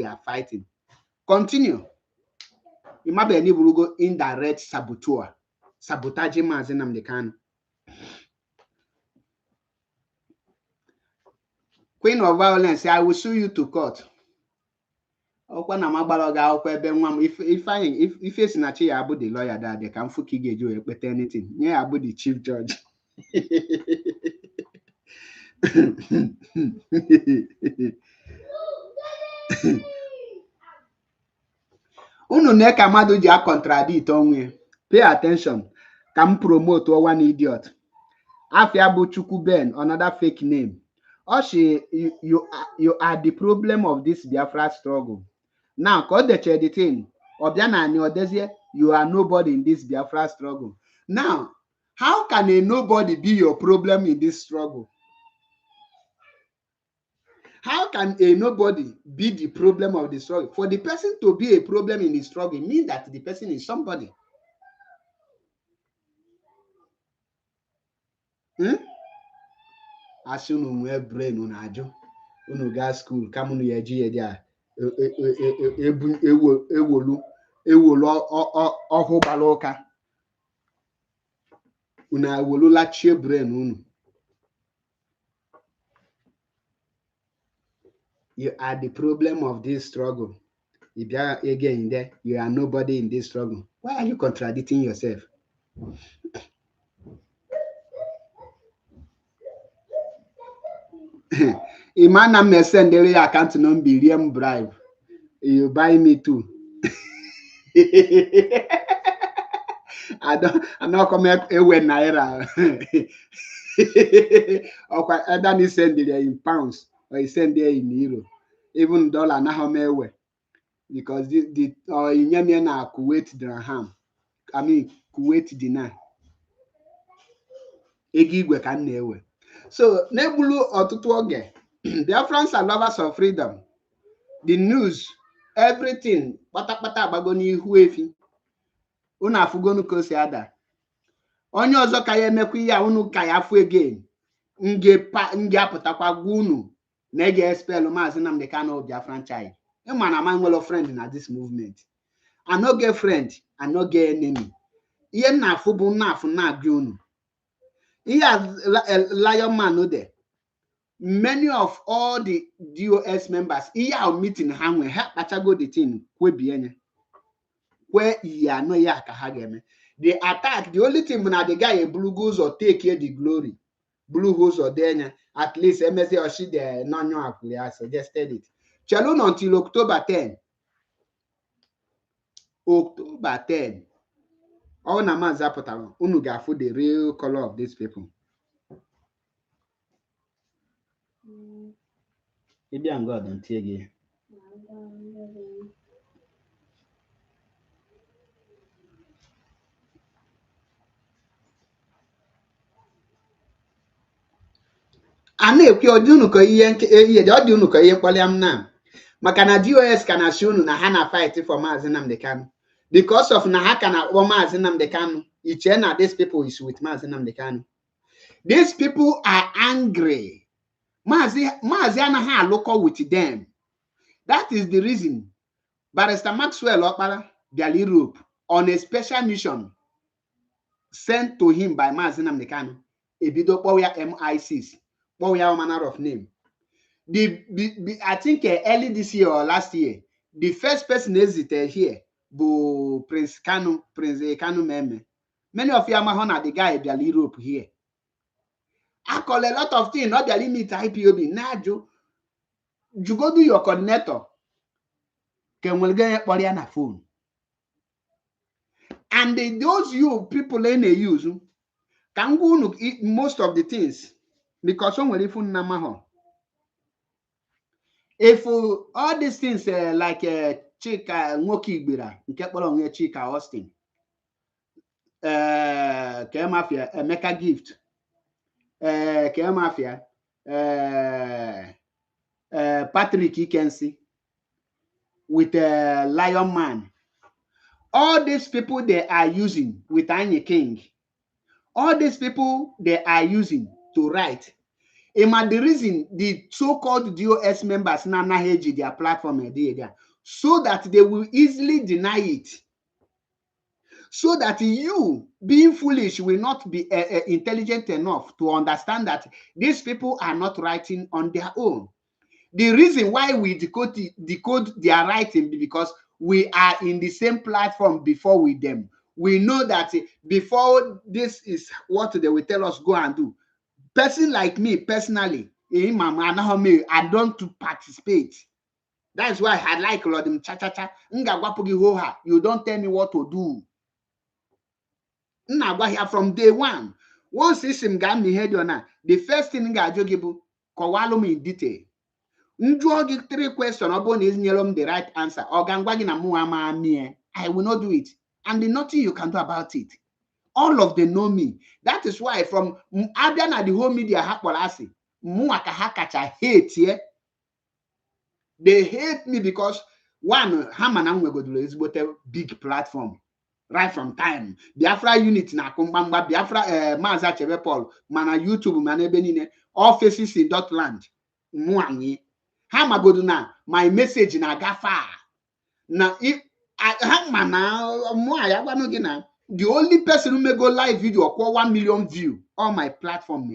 are fighting. Continue. Imagine we go indirect saboteur, sabotaging Mazi Nnamdi Kanu. Queen of violence, I will sue you to court. If it's not here, I the lawyer that they can fucking get you anything. Yeah, I the chief judge. Unu neka madu ji contradict onwe. Pay attention. Can promote one idiot. Afia bu Chukwu Ben, another fake name. Oshi, you are the problem of this Biafra struggle. Now, call the thing. Obiana and Odezie, you are nobody in this Biafra struggle. Now, how can a nobody be your problem in this struggle? How can a nobody be the problem of the struggle? For the person to be a problem in the struggle means that the person is somebody. As soon as brain unajo, unu ga school, come unu yeji yedia, ewolu ohubaloka. Una ewolu lachie brain unu. You are the problem of this struggle. If you are again there, you are nobody in this struggle. Why are you contradicting yourself? Imana me send the account number, real bribe. You buy me too. I'm not coming away naira. Or either he send it in pounds or he send it in euro. Even dollar na how me because the in Yemen na Kuwait dirham. I mean Kuwait dinar. Ego igwe ka na-ewe. So n'egbulu ọtụtụ oge, Biafrans are lovers of freedom. The news, everything, kpatakpata agbago n'ihu efi. Unu afụgonu ka o si ada. Onye ọzọ ka ya emekwa ihe a unu ka ya afụ again. Nge apụtakwa gwa unu na ege expel Mazi Nnamdi Kanu Biafran child. Ịma na man nwere friend na this movement. I no get friend, I no get enemy. Ihe m na-afụ bụ na-afụ na-agụ unu. He has a lion man no there. Many of all the DOS members, he are meeting hang when go the thing where ya no ya kahageme. They attack the only thing when the guy a blue goes or take here the glory. Blue goes or then at least MSC or she the non I suggested it. Chalon until October 10. October 10. All Nama Zapata unuga for the real color of these people. Maybe I'm God don't take you. A na-ekwe ọdịnuko ihe ọdịnuko ihe mkpali am na maka na DOS ka na-asị unu na ha na fight for Mazi Nnamdi Kanu because of na ha ka na-akpọ Mazi Nnamdi Kanu iche na these people is with Mazi Nnamdi Kanu. These people are angry. Mazi anaghị alụkọ with them. That is the reason Barrister Maxwell Okpara bịara Europe on a special mission sent to him by Mazi Nnamdi Kanu. Ebido kpọọ ya MI6. All manner of name. I think early this year or last year, the first person visited here, Prince Kanu Meme. Many of you are the guy in Europe here. I call a lot of things, not the limit IPOB. Now, you go do your coordinator. Can we get a phone? And those you people in the use can go look most of the things. Because when if all these things like Chika Nwoki Igbira, nke Chika Austin, Mafia, Emeka Gift, Mafia, Patrick Ikensi, with Lion Man. All these people they are using with Anye King. All these people they are using to write. The reason the so-called DOS members now hedge their platform so that they will easily deny it. So that you, being foolish, will not be intelligent enough to understand that these people are not writing on their own. The reason why we decode their writing because we are in the same platform before with them. We know that before this is what they will tell us go and do. Person like me personally, I don't participate. That's why I like them cha. You don't tell me what to do. From day one. Once this got me head on the first thing I do me in detail. Njuogi 3 questions upon is the right answer. I will not do it. And there's nothing you can do about it. All of them know me. That is why from Abian at the whole media hapolasi, Muaka hate here. They hate me because one Hamanam is but a big platform. Right from time. Biafra unit na kumbamba Biafra Maza Chevepol, Mana YouTube, Manebenine, all faces in Dotland. Muangi. Hamagoduna, my message na gafa. Now if the only person who may go live video or 1 million view on my platform,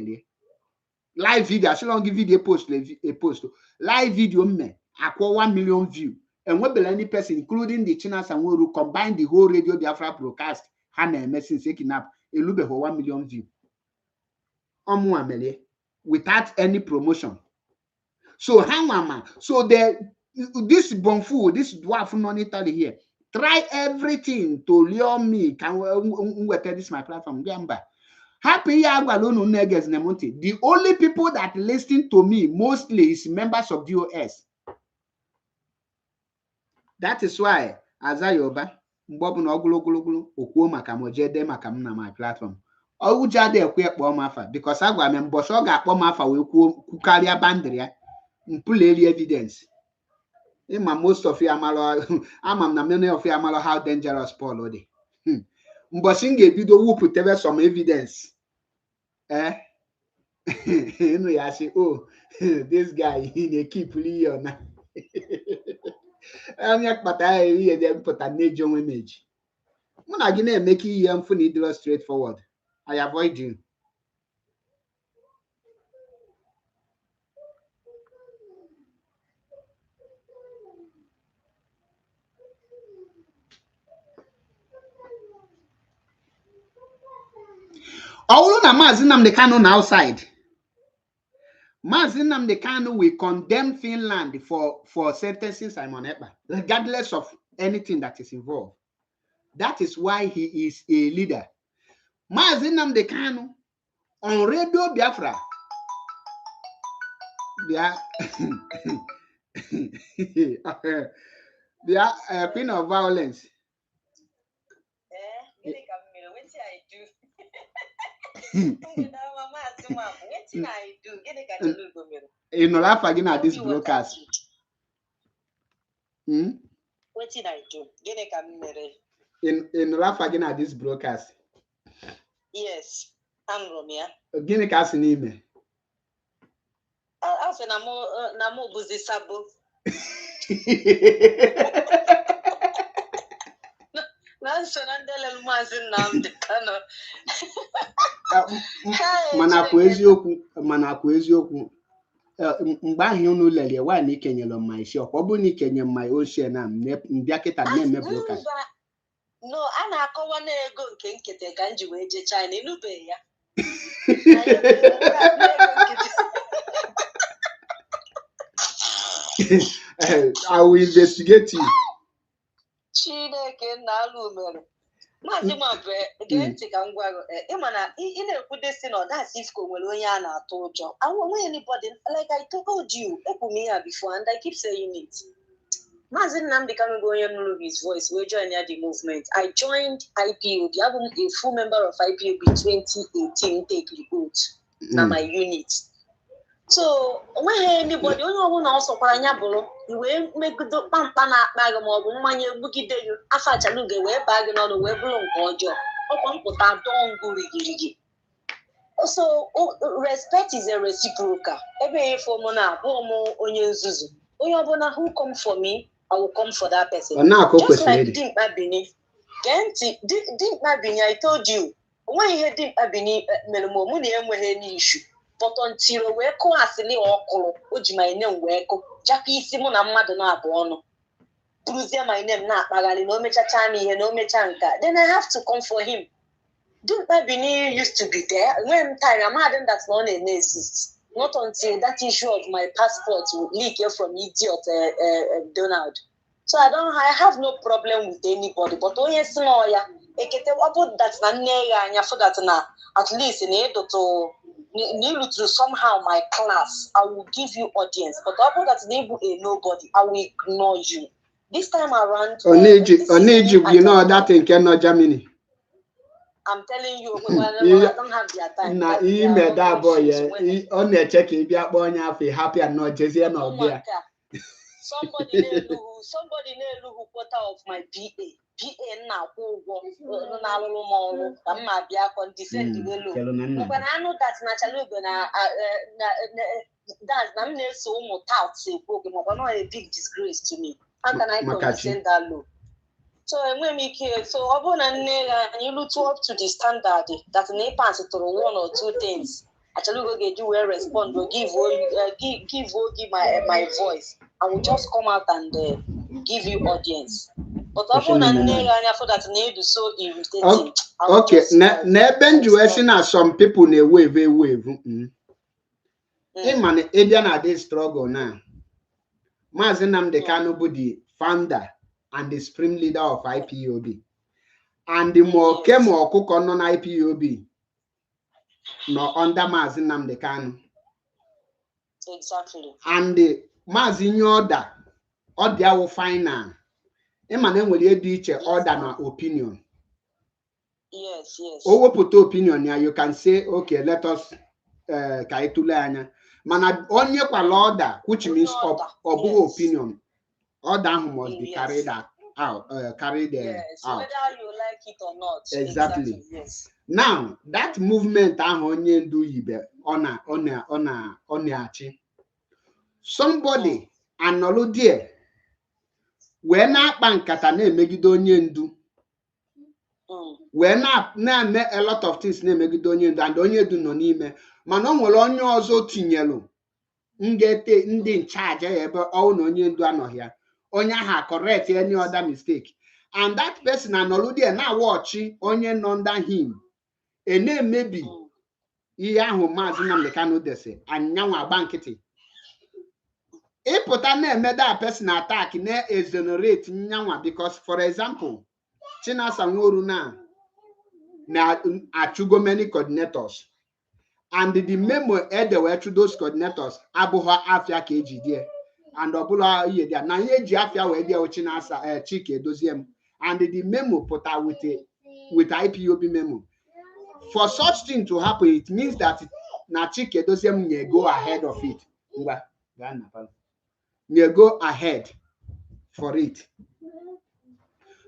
live video, as long give video post a post live video me akwa 1 million view. And we be any person, including the Chinas and Woru, combine the whole Radio Biafra broadcast, Hannah message taking up a little bit for 1 million view. Without any promotion. So hang on, man. So this bonfu, this dwarf monitor here, try everything to lure me. Can we tell this my platform? Remember, happy the only people that listen to me mostly is members of DOS. That is why as I yoba mbobu na ogulogulu okwo maka mo jede maka m na my platform. Ouja de ekwe kpo mafa because agwa me mboso ga akpo mafa we kwukaria boundary ya. Mpuleli evidence. Ima most of you amalo ama na many of you amalo how dangerous Paul ode. Mbosi ngebido wuputebe some evidence. You know ya say oh this guy he keep Leon. I'm yak pata here they put a major image. When I gonna make you funny straightforward. I avoid you. All na Mazi Nnamdi Kanu outside. Mazi Nnamdi Kanu will condemn Finland for sentencing Simon Ekpa, regardless of anything that is involved. That is why he is a leader. Mazi Nnamdi Kanu on Radio Biafra. They are queen of violence. You know, laugh again at this broadcast. What did I do? In laugh again at this broadcast. Yes, I'm Romia. Guinea cast in email. I said, Namo Buzi Sabo. Mazi Nnamdi Kanu. Mana eziokwu mgbe ahụ unu lelie wa na ikenyelo my isi ọ bụ na ikenye my ocean na mbịa kịta na-eme broadcast. No, a na-akọwa na ego nke nkete ka nji wee je China inube ya. I will investigate you. Chineke na-alụ mere. Maazị Mabe ga-ntị ka ngwa ịma na ị na-ekwu desi na that's if ko nwere onye a na-atụ ụjọ. I won't want anybody like I told you ekwu m ihe before and I keep saying it. Mazi Nnamdi Kanu going to his voice. We joined the movement. I joined IPOB. I'm a full member of IPOB 2018. Take the vote. Now my unit. So when anybody, only one also paranyabolo, you will make the pampana bag of money. Bookie day. After Chaluga, we're bagging on the web long ojo. Open put out don't go riggy. Also, respect is a reciprocal. Every for mona, homo, onion zuzu. Oyabona who come for me. I will come for that person. Just like Dim Abini. Dim Abini, I told you, when you hear Dim Abini, Melmo, money and any issue. But until we call Asili or Kolo, which my name Weko, Jackie Simon and Madonna Bono. Bruzia my name, not Magali, no Mecha Chami, no Mechanka. Then I have to come for him. Dim Abini used to be there. When time I'm having that's not a nurse. Not until that issue of my passport will leak here from Donald. So I have no problem with anybody. But oh yes, no, yeah. About that so that na at least in order to somehow my class, I will give you audience. But about that neighbor a nobody, I will ignore you. This time around, Egypt, you know that in Kenya, Germany. I'm telling you, I don't have their time. Now, he made that boy, only check if you are born happy and not just here, no there. Somebody who put out my PA now, who I'm not condescending. But I know that's naturally that's so much out, say, not a big disgrace to me. How can I condescend that low? So when we care, so and you look up to the standard that they pass through one or two things. Actually, go get you will respond, go give my voice. I will just come out and give you audience. But after that, need to so irritating. Okay, na some people na wave. Man, Indian are they struggle now. Mazi Nnamdi Kanu bụ the founder and the supreme leader of IPOB. And the more came or cook on IPOB no under Mazi Nnamdi Kanu. Exactly. And the Mazi Nyoda or they will find now. Man will you do order na opinion. Yes. Oh, put opinion here. You can say, okay, let us kaitulanya. Man, only order, which means opinion. Order must be carried out. Carried out. Whether you like it or not. Exactly. Yes. Now that movement onye ndu ibe ona somebody anọlụ there wee na-akpa nkata na-emegide onye ndu wee na-eme a lot of things na-emegide onye ndu and onye ndu nọ n'ime mana o nwere onye ọzọ tinyelu ngete ndị in charge ebe ọ na onye ndu anọghị ya onye aha correct any other mistake and that person anọlụ there na watch onye nọ under him maybe ihe ahụ Mazi Nnamdi Kanu dese anyanwụ agba nkịtị ịpụta na-eme that person attack na-exonerate nyanwa because for example Chinasa Nworu na-achụgo many coordinators and the memo edewe to those coordinators abụghị afịa ka eji die and ọbụla ihe dia na ihe eji afịa wee die Chinasa Chike Doziem and the memo pụta with IPOB memo. For such thing to happen, it means that na Chike Doziem may go ahead of it. May go ahead for it.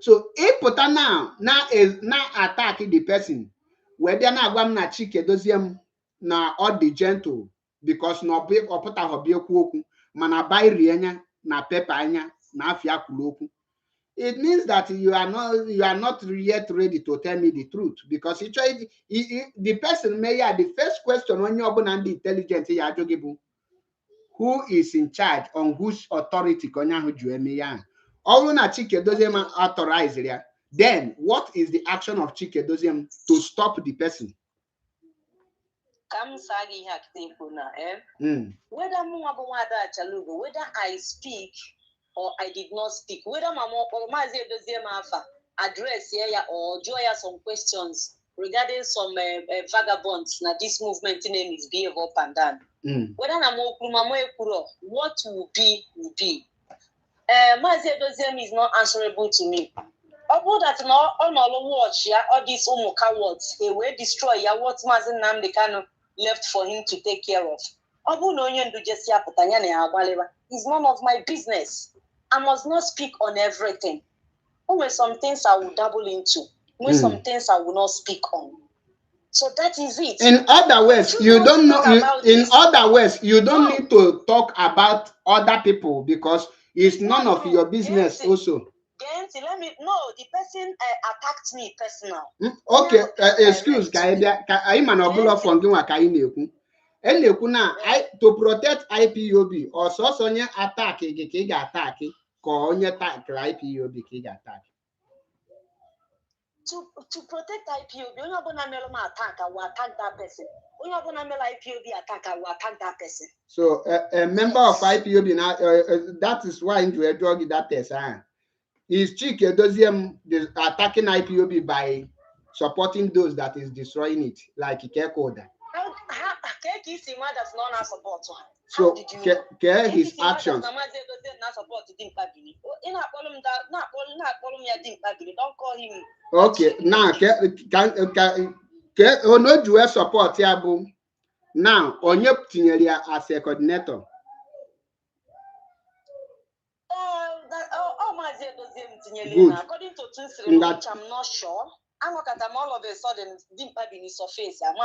So if put now attack the person, whether na gwam na Chike Doziem na all the gentle because no be opota ho be okwu mana buy rienya na pepper anya na afia kuloku. It means that you are not yet ready to tell me the truth because the person may the first question when you're going to intelligent who is in charge on whose authority all na Chike Doziem authorized there. Then what is the action of Chike Doziem to stop the person? Whether I speak or I did not speak, whether Mazi Nnamdi address here or join some questions regarding some vagabonds na this movement name is behave up and down. Whether what will be will be. Mazi Nnamdi is not answerable to me. Although that no watch all these cowards they will destroy what Mazi Nnamdi Kanu left for him to take care of. It's none of my business. I must not speak on everything. There some things I will dabble into. Some things I will not speak on. So that is it. In other words, you don't know. You don't need to talk about other people because it's none of your business. Also. Let me no. The person attacked me personal. Okay, excuse, to protect IPOB or so attack attack IPOB attack. To protect IPOB, when you're gonna attack, I will attack that person. When you're gonna IPOB attack, I will attack that person. So a member of IPOB now, that is why you drug that test. Is Chike Doziem attacking IPOB by supporting those that is destroying it, like Ikekoda? So his actions. Okay, now no dual support yabu. Now onye tinyeria as a coordinator. According to Twins, I'm not sure. I'm not all of a sudden didn't have in his face. I'm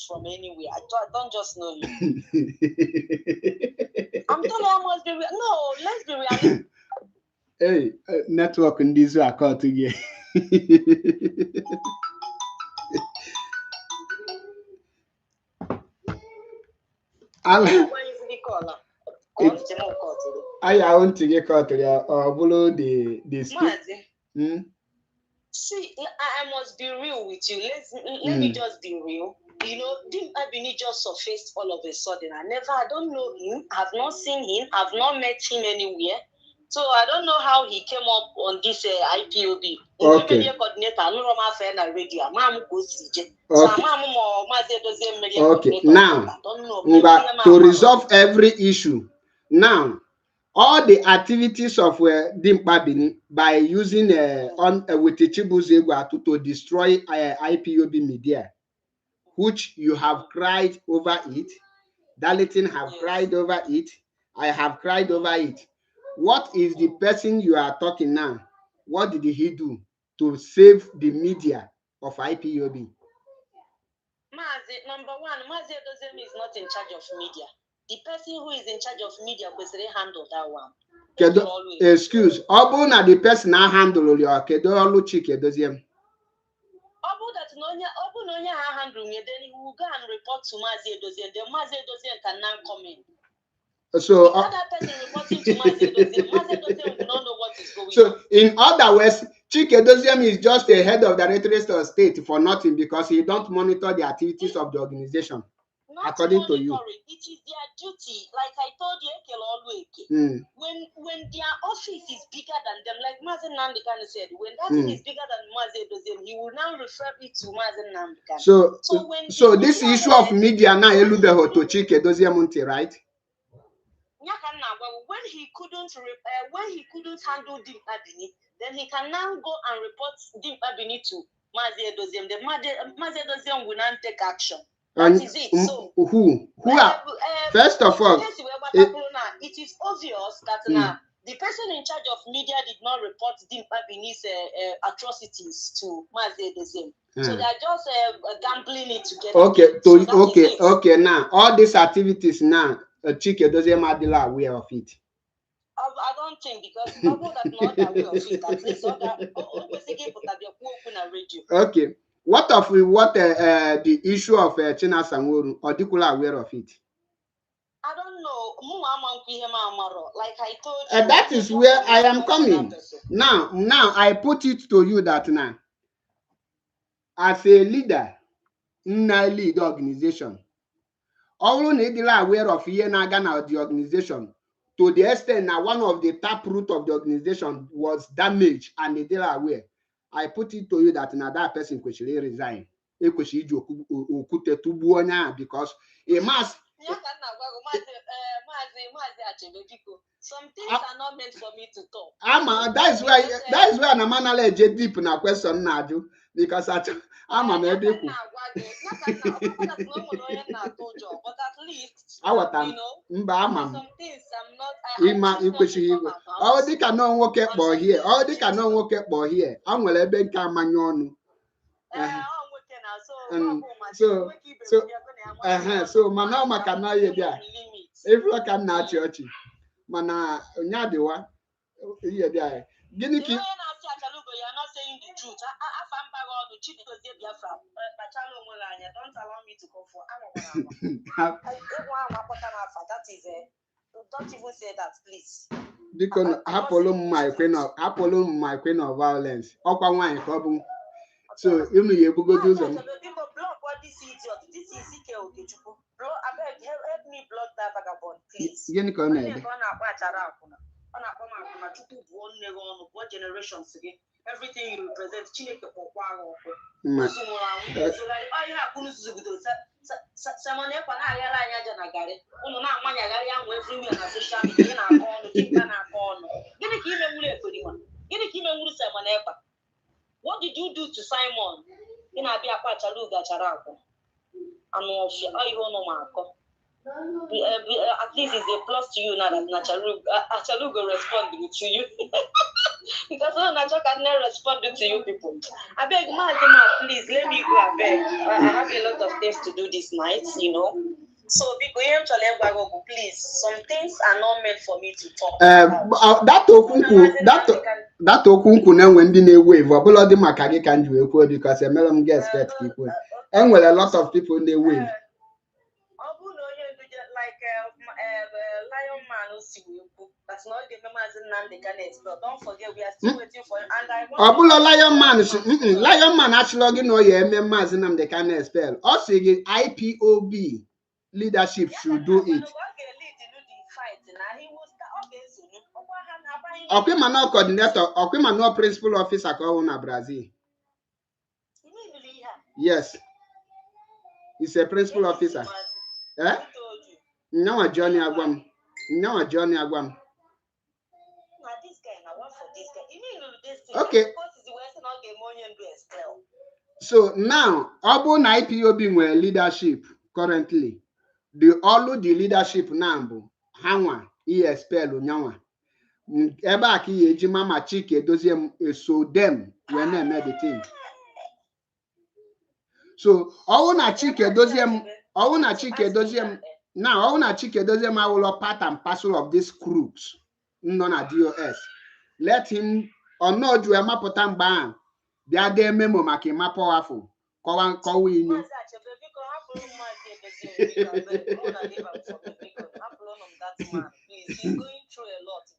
from anywhere. I don't just know you. I'm telling almost be no, let's be realistic. Hey, network in this are called together. I want to get caught or below the See, I must be real with you. Let me just be real. You know, Dim Abini just surfaced all of a sudden. I don't know him. I've not seen him. I've not met him anywhere. So I don't know how he came up on this IPOB. Okay. Media coordinator, Okay. Now, to resolve every issue, now all the activities of Dimpabini by using with Chibuze to destroy IPOB media, which you have cried over it, Darlington have cried over it, I have cried over it. What is the person you are talking now? What did he do to save the media of IPOB? Mazi, number one, Mazi Nnamdi is not in charge of media. The person who is in charge of media will handle that one. Excuse, Obuna the person I handle your Kedo Chike does him. Obu that Obu handle me, then he will go and report to Mazi Nnamdi, then Mazi Nnamdi can now come in. So other person reporting to Mazi Nnamdi will not know what is going on. So in other words, Chike Doziem is just a head of the Directorate of State for nothing because he don't monitor the activities of the organization. Not according to you. It is their duty, like I told you, when their office is bigger than them, like Mazi Nnamdi Kanu said, when that thing is bigger than Mazi Nnamdi, he will now refer it to Mazi Nnamdi Kanu. So this issue of media now elubeho to Chike Doziem, right? When he couldn't handle Dim Abini, then he can now go and report Dim Abini to Mazi Nnamdi. The Mazi Nnamdi will now take action. That is it. So who are first of all, it is obvious that now the person in charge of media did not report Dim Abini's atrocities to Mazi Nnamdi. So they are just gambling it together. Okay. Now all these activities now, Chike doesn't Madila aware of it. I don't think because people that not aware of it, at least okay. What of the issue of China Sanworu? Or do you aware of it? I don't know. Like I told you. And that is where I am coming. Now I put it to you that now, as a leader in a lead organization, all need aware of the organization to the extent that one of the taproot of the organization was damaged and they are aware. I put it to you that now that person could resign. Because a mass. Some things are not meant for me to talk. That is why I'm a deep in a question now, because I'm a medical. But at least some things I'm not. Oh, they cannot work at boy here. Oh, they cannot work at boy here. I'm well a big man. So manama kana ye dia. If you can na church. Mana nyadewa ye dia. Gini ki you're not saying the truth. Don't allow me to go for that is don't even say that, please. Because Apollo my queen of violence. Okwa wine problem. So you may go do some. People block what this idiot. This is Ike. Help me block that vagabond, please. What generations again? Everything you represent, what did you do to Simon? In Abia Pachaluga Charako. At least it's a plus to you now that Achalugo responding to you. Because Nacho can never respond to you people. I beg, please let me go. I beg. I have a lot of things to do this night, you know. So please, some things are not meant for me to talk about. That okunku na when they wave, but the makage can do because a melon gets pet people. And well, a lot of people they wave. Like That's not the Mazi Nnamdi Kanu expel. Don't forget, we are still waiting for him. And I want Lion Man, Lion Man actually no Mazi Nnamdi Kanu expel. Also, IPOB leadership should do it. Okwimano coordinator, Okwimano principal officer in Brazil. Yes. He's a principal officer. Eh? No, Johnny Agwam. No, Johnny Agwam. Okay. So now, Obu na IPOB were leadership currently. The leadership now, Hanwa, expel Unyawa. Eba ki eji mama Chike dozie so them when they made the team. So all na Chike dozie now all na Chike dozie ma will part and parcel of this crooks. None at DOS. Let him or no do a mapotam ban. They are there memo make ma powerful. Kowin.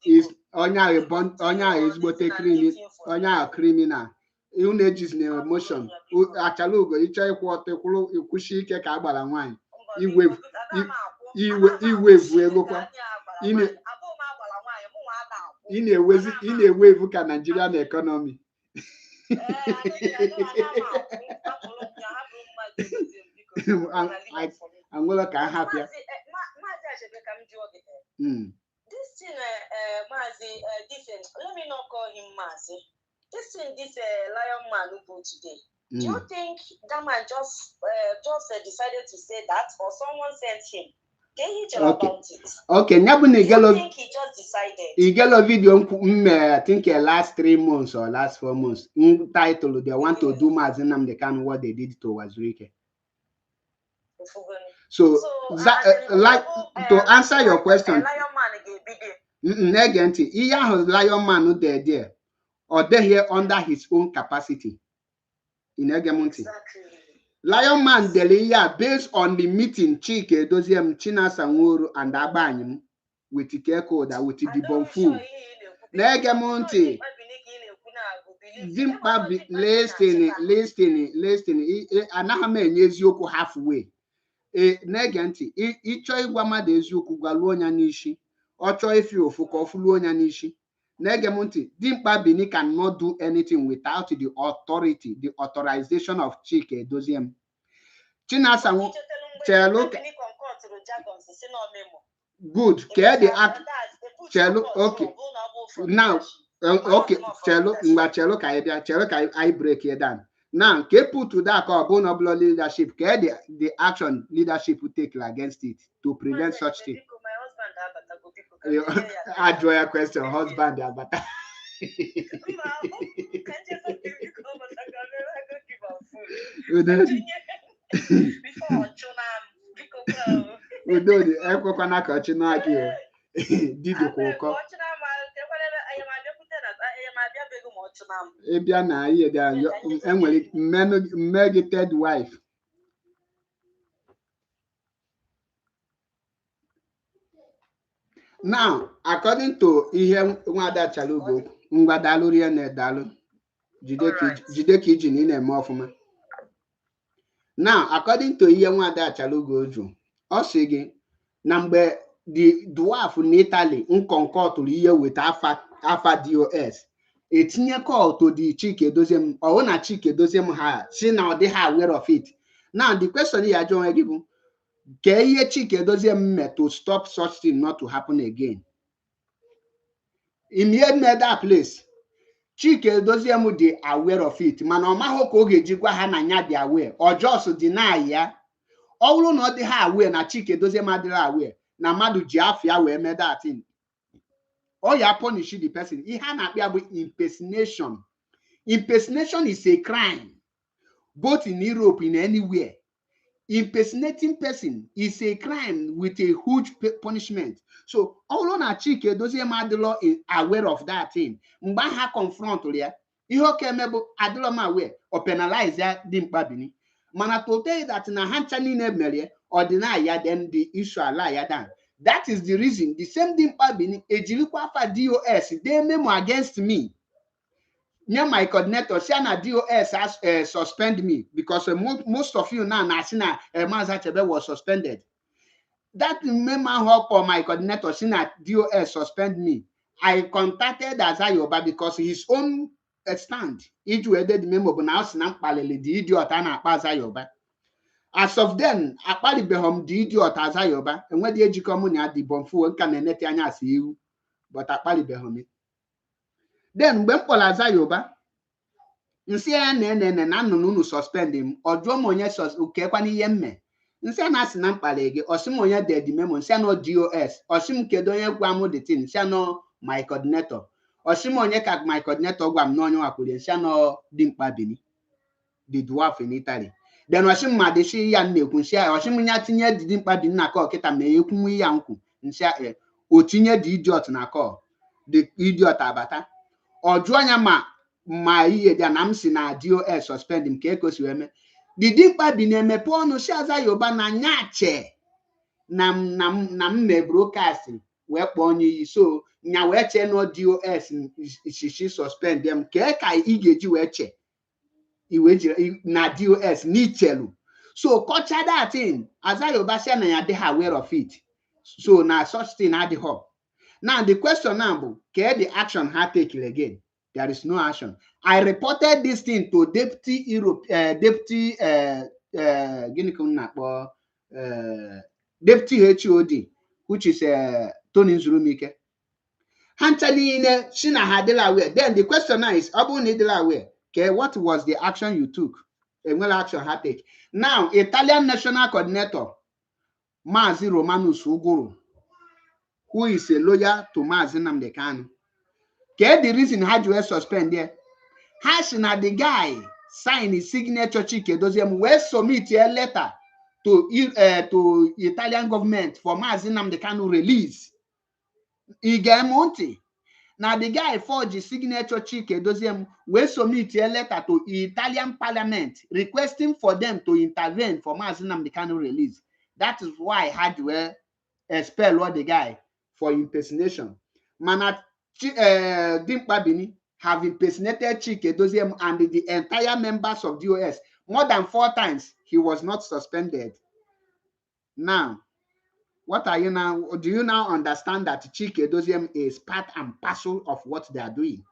Is Onya is but a criminal. Unages no emotion. Achalugo, you try what the Kushi Kabala wine. He wave in a wave can Nigerian economy. I'm gonna can happy. This thing, Mazi, let me not call him Mazi. This Lion Man who put today. Do you think that man just decided to say that, or someone sent him? Can you tell about it? Okay, do you think he just decided? He get a video, I think last 3 months or last 4 months. Title, they want to do Mazi Nnamdi Kanu what they did to Wazirike. So to answer your question, Negenti, he has Lion Man there, or they here under his own capacity. In Egemonti. Lion Man Delia based on the meeting Chike Doziem China Sanwuru and Abanyum with Ikeko that with the Bonfu. Negemonti. Zimpa listening. Anahame Yezioko halfway. Negenti. Ichoi Wama de Zuku Galuonya Nishi. Ocho if you Fukofuluonya Nishi. Negemonti, Dimpa Bini cannot do anything without the authority, the authorization of Chike Doziem. Chinasa Chelo. Good. Care the act. Chelo. Okay. Now, okay. Chelo Kaibia. I break it down. Now, ke put to that or bone of leadership. Care the action leadership will take against it to prevent such thing. I draw a question, husband, but we do the Ekokana Kachinaki. Did you call? Ebiana, Emily, married third wife. Now, according to Ihe Wada Chalugo, Ngwadalurian Dalu, Jideki Jinin and Morphoma. Now, according to Ihe Wada Chalugo, Osigi, number the dwarf in Italy, concord to the year with Alpha DOS. It's near call to the Chike Dozem, or one a Chike Dozem ha, see now they are aware of it. Now, the question here, John, give Chike Dozem to stop such thing not to happen again. In that place, Chike Dozem they aware of it. Man, Mahoko Jigwa Hananya they aware, or just deny ya. All not they are aware, na Chike Dozem they are aware. Na Madu Jiafia we made that thing. Or you punish the person. It cannot be about impersonation. Impersonation is a crime, both in Europe, in anywhere. Impersonating person is a crime with a huge punishment. So all on a Chike doesn't matter the law is aware of that thing. Mbaha confront there. Iho kemebo adlo ma aware or penalize that dimpabini. Mana to tell you that na hanchani ne melie or deny ya then the issue lie ya dan. That is the reason. The same thing Bini ejilikwa for DOS, they memo against me. Near my coordinator, Siana DOS has suspend me because most of you now Nasina Mazi Nnamdi was suspended. That memo help for my coordinator, Sina DOS suspend me. I contacted Azayoba because his own stand. It wedded the memo, but now Sinam Palele, the idiot, and Azayoba. As of then, Akpali Behom, the idiot Azayoba, and when the Ejikomun at the Bonfu and Kanetanya see you, but Akpali Behom. Then when Paul Azayoba, nsi ya na nnụnụ suspend him or jụọ m onye ukekwana ihe mme nsi na asị na mkpali gị osim onye dedi memo nsi na DOS osim kedu onye gwa m the thing nsi na my coordinator osim onye ka my coordinator gwa m na onye wakwuri nsi na Dimkpa Bini the dwarf in Italy then osim ma de shi ya na-ekwu nsi osim nya tinye Dimkpa Bini na call kita ma ekwu ya nkwu nsi o tinye the idiot na call the idiot abata o jụọ anya ma ihe dị na m si na DOS suspend m ka ekosiwe eme the Dimkpa Bini emepe ọnụ si Azayoba na nyache na m me broadcast wee kpọọ onye iyi so nya wee chee no DOS shishi suspend them ka ị ga-eji wee chee iwe na DOS n'ichelu so culture that thing Azayoba si na ya dey aware of it so na such thing adịghị. Now the question now bụ ka the action ha take again. There is no action. I reported this thing to deputy HOD, which is Tony Nzurumike. Then the question now is, okay, what was the action you took? And what action had take? Now, Italian National Coordinator, Mazi Nnamdi, who is a lawyer to Mazi Nnamdi Kanu. Okay, the reason how you suspend there. Has na the guy sign his signature Chike we submit a letter to Italian government for Mazi Nnamdi Kanu release. Igemonti. Now the guy forged his signature Chike we submit a letter to Italian parliament requesting for them to intervene for Mazi Nnamdi Kanu release. That is why I had to expel all the guy for impersonation. Manat Dimkpa Bini have impersonated Chike and the entire members of DOS more than 4 times. He was not suspended. Now, what are you now? Do you now understand that Chike is part and parcel of what they are doing?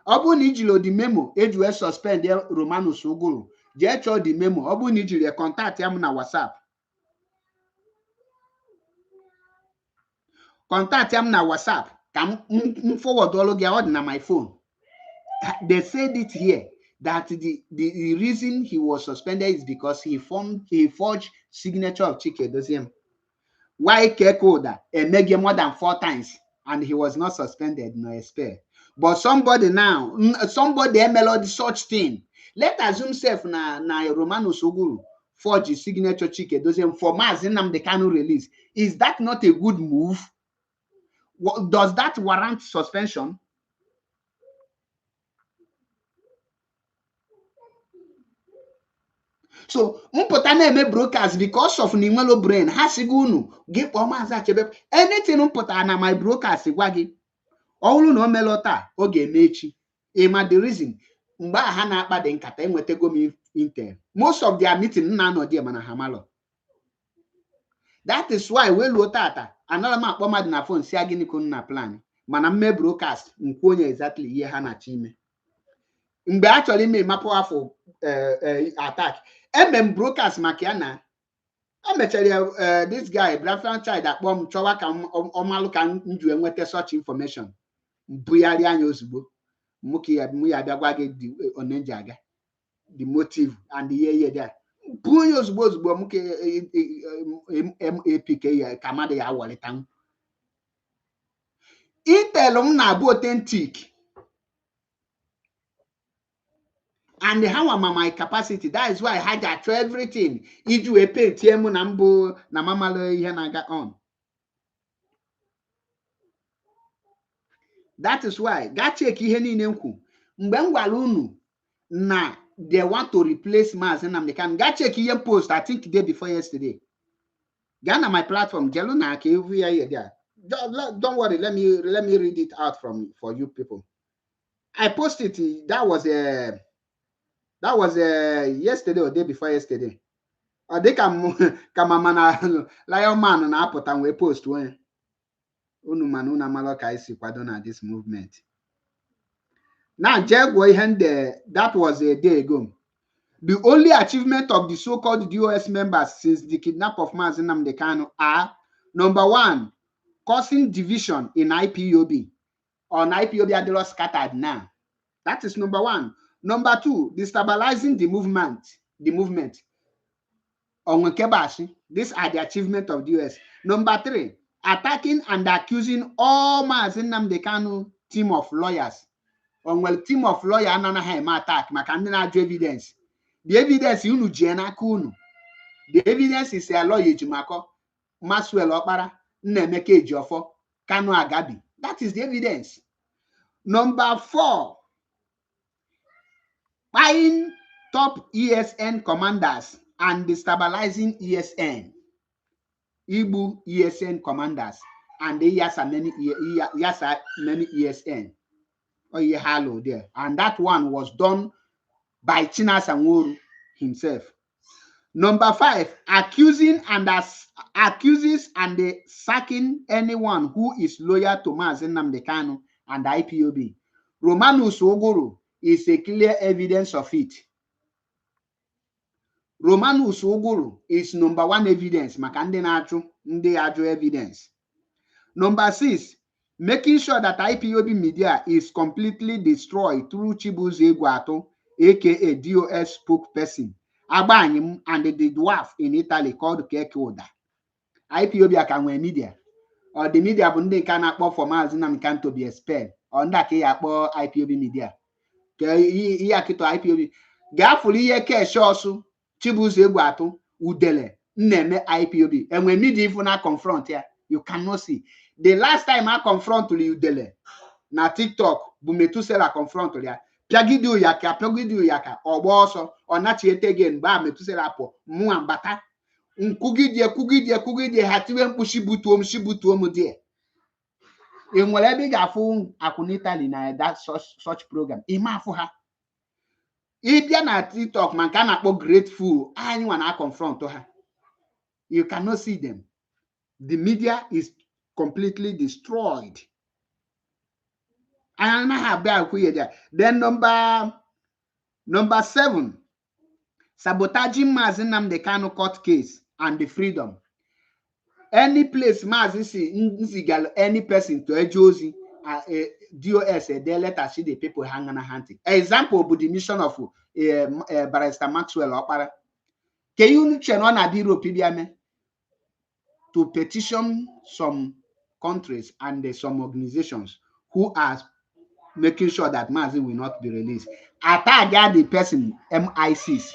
Obu Nijilo the memo, Edwes suspend Romanus Uguru. Jecho the memo, Obu Nijilo contact him na WhatsApp. Contact him na WhatsApp. Come forward all of na my phone. They said it here that the reason he was suspended is because he forged signature of Chike. Why Kekoda made more than 4 times and he was not suspended nor expelled. But somebody melody such thing. Let assume self na Romanus Uguru forged signature Chike for Mazi Nnamdi Kanu release. Is that not a good move? Does that warrant suspension? So, mpota broadcast because of Nimelo brain. Hasigunu give anything mpota na my broadcast wagi. All no melota oge mechi. Ema the reason mba ha na akpa de nkata enwetego m intel. Most of their meeting na no dia mana hamalo. That is why we lotata another man akpọ na phone si agini kun na plan. Mana mme broadcast nkwenye exactly ihe ha na chime. Mgbe actually me mapo afọ attack. Broadcast makiana. This guy, Bradford child that bomb chowa can omalukan nju enwete such information. Buyari anya ozugbo. Muki abagwage the onenjaga. The motive and the year there. Buyo ozugbo muki MAPK kamade ya waletan. Intel na bu authentic. And how am my capacity? That is why I had to try everything. Iju epe tiemu nambo na mamalo ihe na on. That is why ga check ihe niile nkwu. Mgbe m gwara unu na they want to replace Mazi Nnamdi Kanu. Ga check ihe post I think the day before yesterday. Ghana, my platform, Jeluna, there. Don't worry, let me read it out for you people. I posted it. That was yesterday or day before yesterday. Or they come mana lion man na apụta and we post when unu man una maloka isi kwado na this movement. Now that was a day ago. The only achievement of the so-called DOS members since the kidnap of Mazi Nnamdi Kanu are: number one, causing division in IPOB. On IPOB Adelo scattered now. That is number one. Number two, destabilizing the movement. On Kebashi, these are the achievement of the US. Number three, attacking and accusing all Mazi Nnamdi Kanu team of lawyers. On team of lawyers anana attack makandina evidence. The evidence unu jena kunu. The evidence is a lawyer Jumako, Maxwell Opara, Nemeke Jofo, Kanu Agabi. That is the evidence. Number four, buying top ESN commanders and destabilizing ESN. Igbo ESN commanders and they yasa many ESN. Oh, yeah, hello there. And that one was done by Chinas Anworu himself. Number five, accuses and sacking anyone who is loyal to Mazi Nnamdi Kanu and IPOB. Romanus Oguru is a clear evidence of it. Romanus Oguru is number one evidence. Makande Aju evidence. Number six, making sure that IPOB media is completely destroyed through Chibuze Guato, aka DOS spokesperson. Abanyim and the dwarf in Italy called Kekoda. IPOB akanwe media. Or the media bunde can akpo for Mazi Nnamdi Kanu to be expelled. Or ndake akpo IPOB media. Ke akito IPOB. Gafuli ye ke shosu Chibuze Guato udele nneme IPOB. And when media if na confront here, you cannot see. The last time I confront udele na TikTok bumetusela confront ya. Piagidio yaka oboso onachiete again ba metusela po muambata nkugidie hatiwe mkpushibutuom die enwere ebe ga-afụ akwụnitali na that such program imafu ha ibia na TikTok man ka na-akpọ grateful anyị nwa na confront ha. You cannot see them. The media is completely destroyed. Then number seven, sabotaging Mazi Nnamdi Kanu court case and the freedom. Any place Mazi nzigal any person to ejozi DOS they let us see the people hanging hunting. Example but the mission of Barrister Maxwell Opara. Can you channel na biro PBM to petition some countries and some organizations who are making sure that Mazi will not be released. Attack the person MI6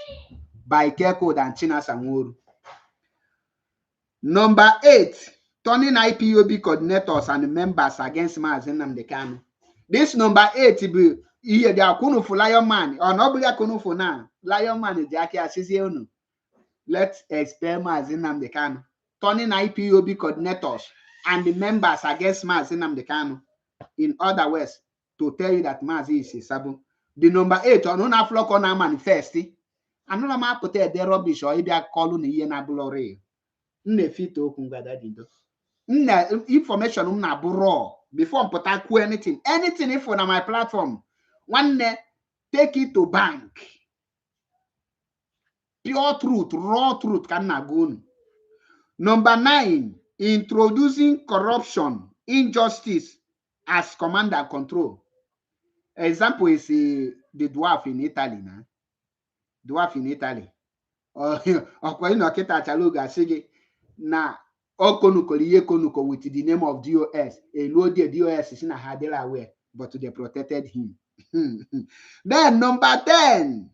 by Kekode and Chinas Anworu. Number 8, turning IPOB coordinators and members against Mazi Nnamdi Kanu. This number 8 be here they are kunu for Lion Man or nobody kunu for now. Lion Man is Jackie Asisionu. Let's expel Mazi Nnamdi Kanu. Turning IPOB coordinators and the members against Mazi Nnamdi Kanu. In other words, to tell you that Mazi is a sabo. The number 8 on una flock on a manifest. Another man put a rubbish or either call na na bulore. Nefito kungada dindo. Information na raw before put anything. Anything if on my platform. One take it to bank. Pure truth, raw truth can na go. Number 9, introducing corruption, injustice as command and control. Example is the dwarf in Italy. Dwarf in Italy. Or kwa ino kita chaluga sige na okonuko with the name of DOS. Elo the DOS is in a hadela aware, but they protected him. Then number 10,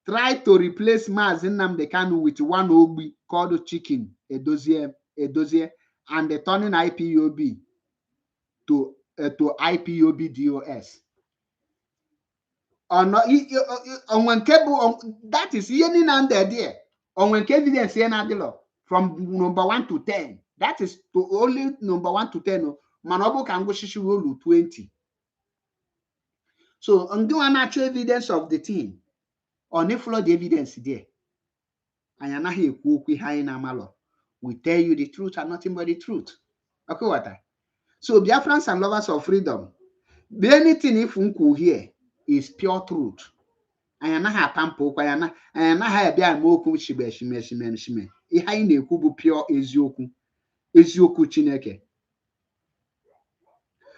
try to replace Mazi Nnamdi Kanu with one Ogbi called Chicken, Edozie, and the turning IPOB to IPOB DOS. Or not on when cable that is yen in there. On when evidence yen adilo. from number 1 to 10. That is to only number 1 to 10. Manobu can go shishi 20. So, undo an actual evidence of the team. On the floor, the evidence there. And you're not here, we tell you the truth and nothing but the truth. Okay, what? So, Biafrans and lovers of freedom, the anything if unku here is pure truth. And you're not have pampo, and you're not have a moku shime. Ihain de kubu pure ezioku Chineke.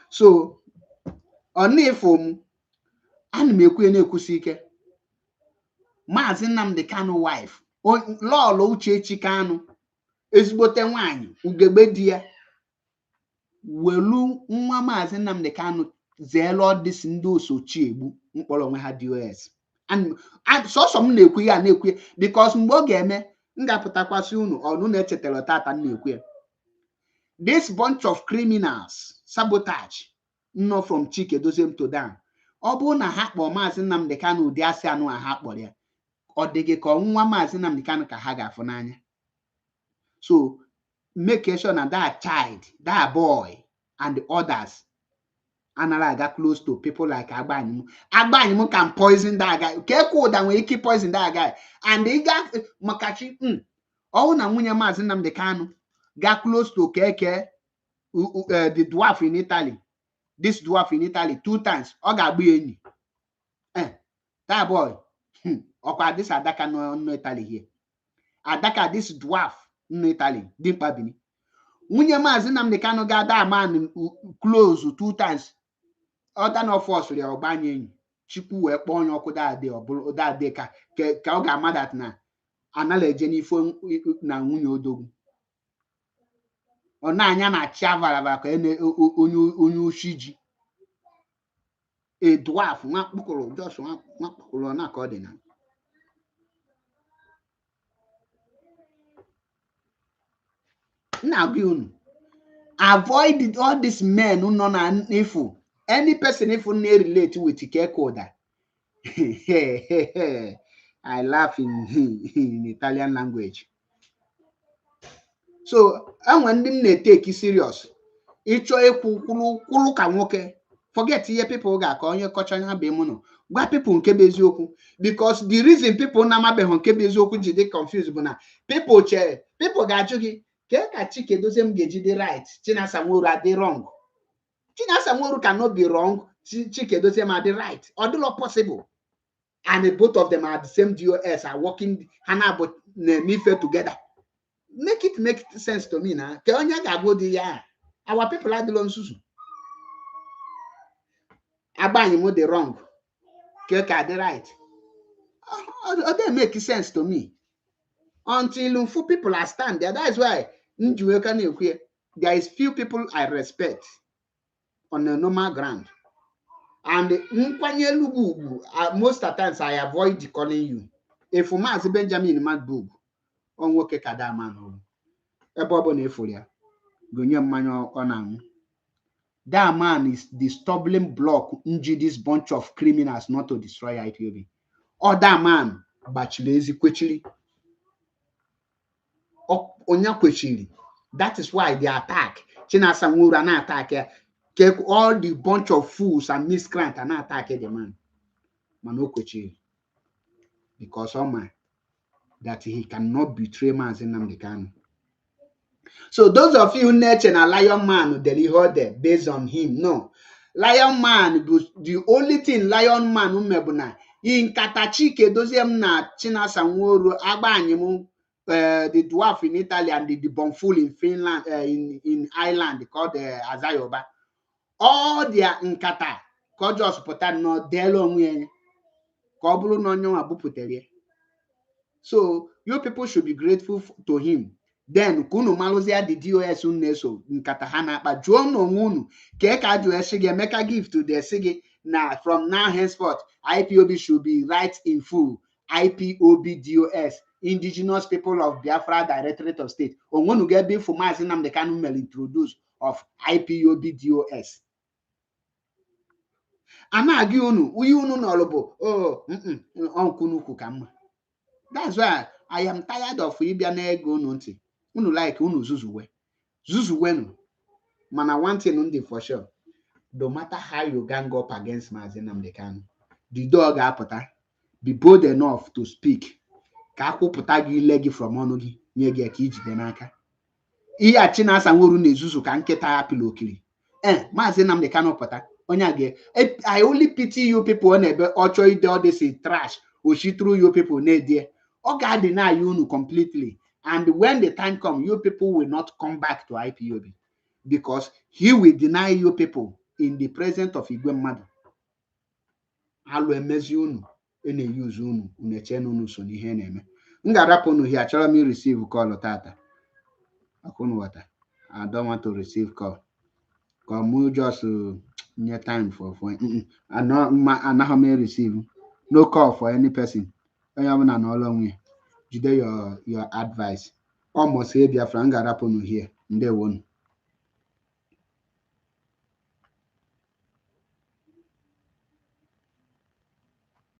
So, on the form, and me kusike. Mazi Nnamdi Kanu wife. Lolo Uchechi Kanu. Ezigbote nwaanyị ugegbe di ya. Welu nwa Mazi Nnamdi Kanu zeelu ọdịsị ndị osochi egbu mkpọrọ onwe ha DOS. And sọsọ m na-ekwu ya na-ekwu because mgbe ọ ga-eme m ga-apụtakwasị unu ọnụ na-echetara tata na-ekwu ya. This bunch of criminals sabotage nọ from Chike Doziem to down. Ọ bụrụ na ha kpọọ Mazi Nnamdi Kanu ụdị asị anụ a ha kpọrọ ya, ọ dịghị ka nwa Mazi Nnamdi Kanu ka ha ga-afụ n'anya. So make sure that child, that boy, and the others get close to people like Agbanyimu. Agbanyimu can poison that guy. Keko that when he keep poison that guy. And they got Makachi. Oh, na nwunye Mazi Nnamdi Kanu got close to Keke, the dwarf in Italy. This dwarf in Italy 2 times. Oga Buyenyi. That boy. Okay, this Adaka no Italy here. Adaka, this dwarf no Italy. Dimpabini. Nwunye Mazi Nnamdi Kanu got that man close 2 times. Other no force for your banning. Chiku we pon your coda de or that de ka oga mad na anale Jennifer na nwunye odogwu. Ona anya na chavala ka ene onyu shiji. A dwarf nwa kpukoro just nwa kpukoro na ka odina. Now be avoid all these men who know na ifo. Any person if you relate with Ikekoda. I laugh in Italian language. So, and when they take it serious, it's a kulu kamoke. Forget here people ga call your culture and bemono. Why people kebezoku? Because the reason people namabe kebezoku they confused bona. People ga jogi. Keka chike doesn't get the right. China Samura they wrong. China Samoru cannot be wrong. Chike Doziem are the right. Or the law possible. And both of them are the same DOS, are working Hana but Nife together. Make sense to me now. Our people are the long susu. Abanyimo the wrong. Keka the right. They make sense to me. Until few people are stand there. That's why there is few people I respect on a normal ground. And most of the times I avoid calling you. If Mazi Benjamin Madbug, on work a Kadaman, a bobo nefolia, Gunyam Mano Onang. That man is the stumbling block into this bunch of criminals not to destroy IPOB. Or that man, Bachilezi Kwechili. Onya Kwechili. That is why they attack. China Samura na attack. All the bunch of fools and miscreants and attack the man. Manokwechi. Because that he cannot betray Mazi Nnamdi Kanu. So those of you who nature a lion man deliver based on him. No. Lion man, the only thing lion man umebuna. In Katachike, Doziem na China Sanworo, Agbanyimu, the dwarf in Italy and the Bonful in Finland, in Ireland called Azayoba. All their nkata ko just put no delo onwe ko buru no nyon abuputere. So you people should be grateful to him. Then kunu malozia the DOS unneso nkata hana ba juono ngunu ke ka ju esige make a gift to the sige na from now henceforth IPOB should be right in full. IPOB DOS, Indigenous People of Biafra Directorate of State. Ongonu get be for Mazi Nnamdi Kanu mel introduce of IPOB DOS. Anagi unu n'olobo. Onkunu kukama. That's why I am tired of Ibia ego nunti. unu like unu zuzuwe no. Mana one thing undi for sure, no matter how you gang up against Mazi Nnamdi Kanu, the dog apụta, be bold enough to speak. Ka akwụpụta gị ile gị from ọnụ gị nye gị ka ijide n'aka. Ihe a Chinasa Nworu na-ezuzu ka nkịta ya pịla okiri. Mazi Nnamdi Kanu pụta onye a ga I only pity you people on ebe ọchọ ide all this trash oshi through you people na-edie. Ọ ga-deny unu completely, and when the time come, you people will not come back to IPOB because he will deny you people in the presence of Igwe mmadụ. Alụ emezi unu na-use unu eche na unu so n'ihe na-eme. M ga-arapụ unu here, achọrọ m receive call tata. Akunu wata. I don't want to receive call. Come just near time for I know me receive no call for any person. I have an all way. Jide your advice. Almost here, dear friend, got up on here. They won.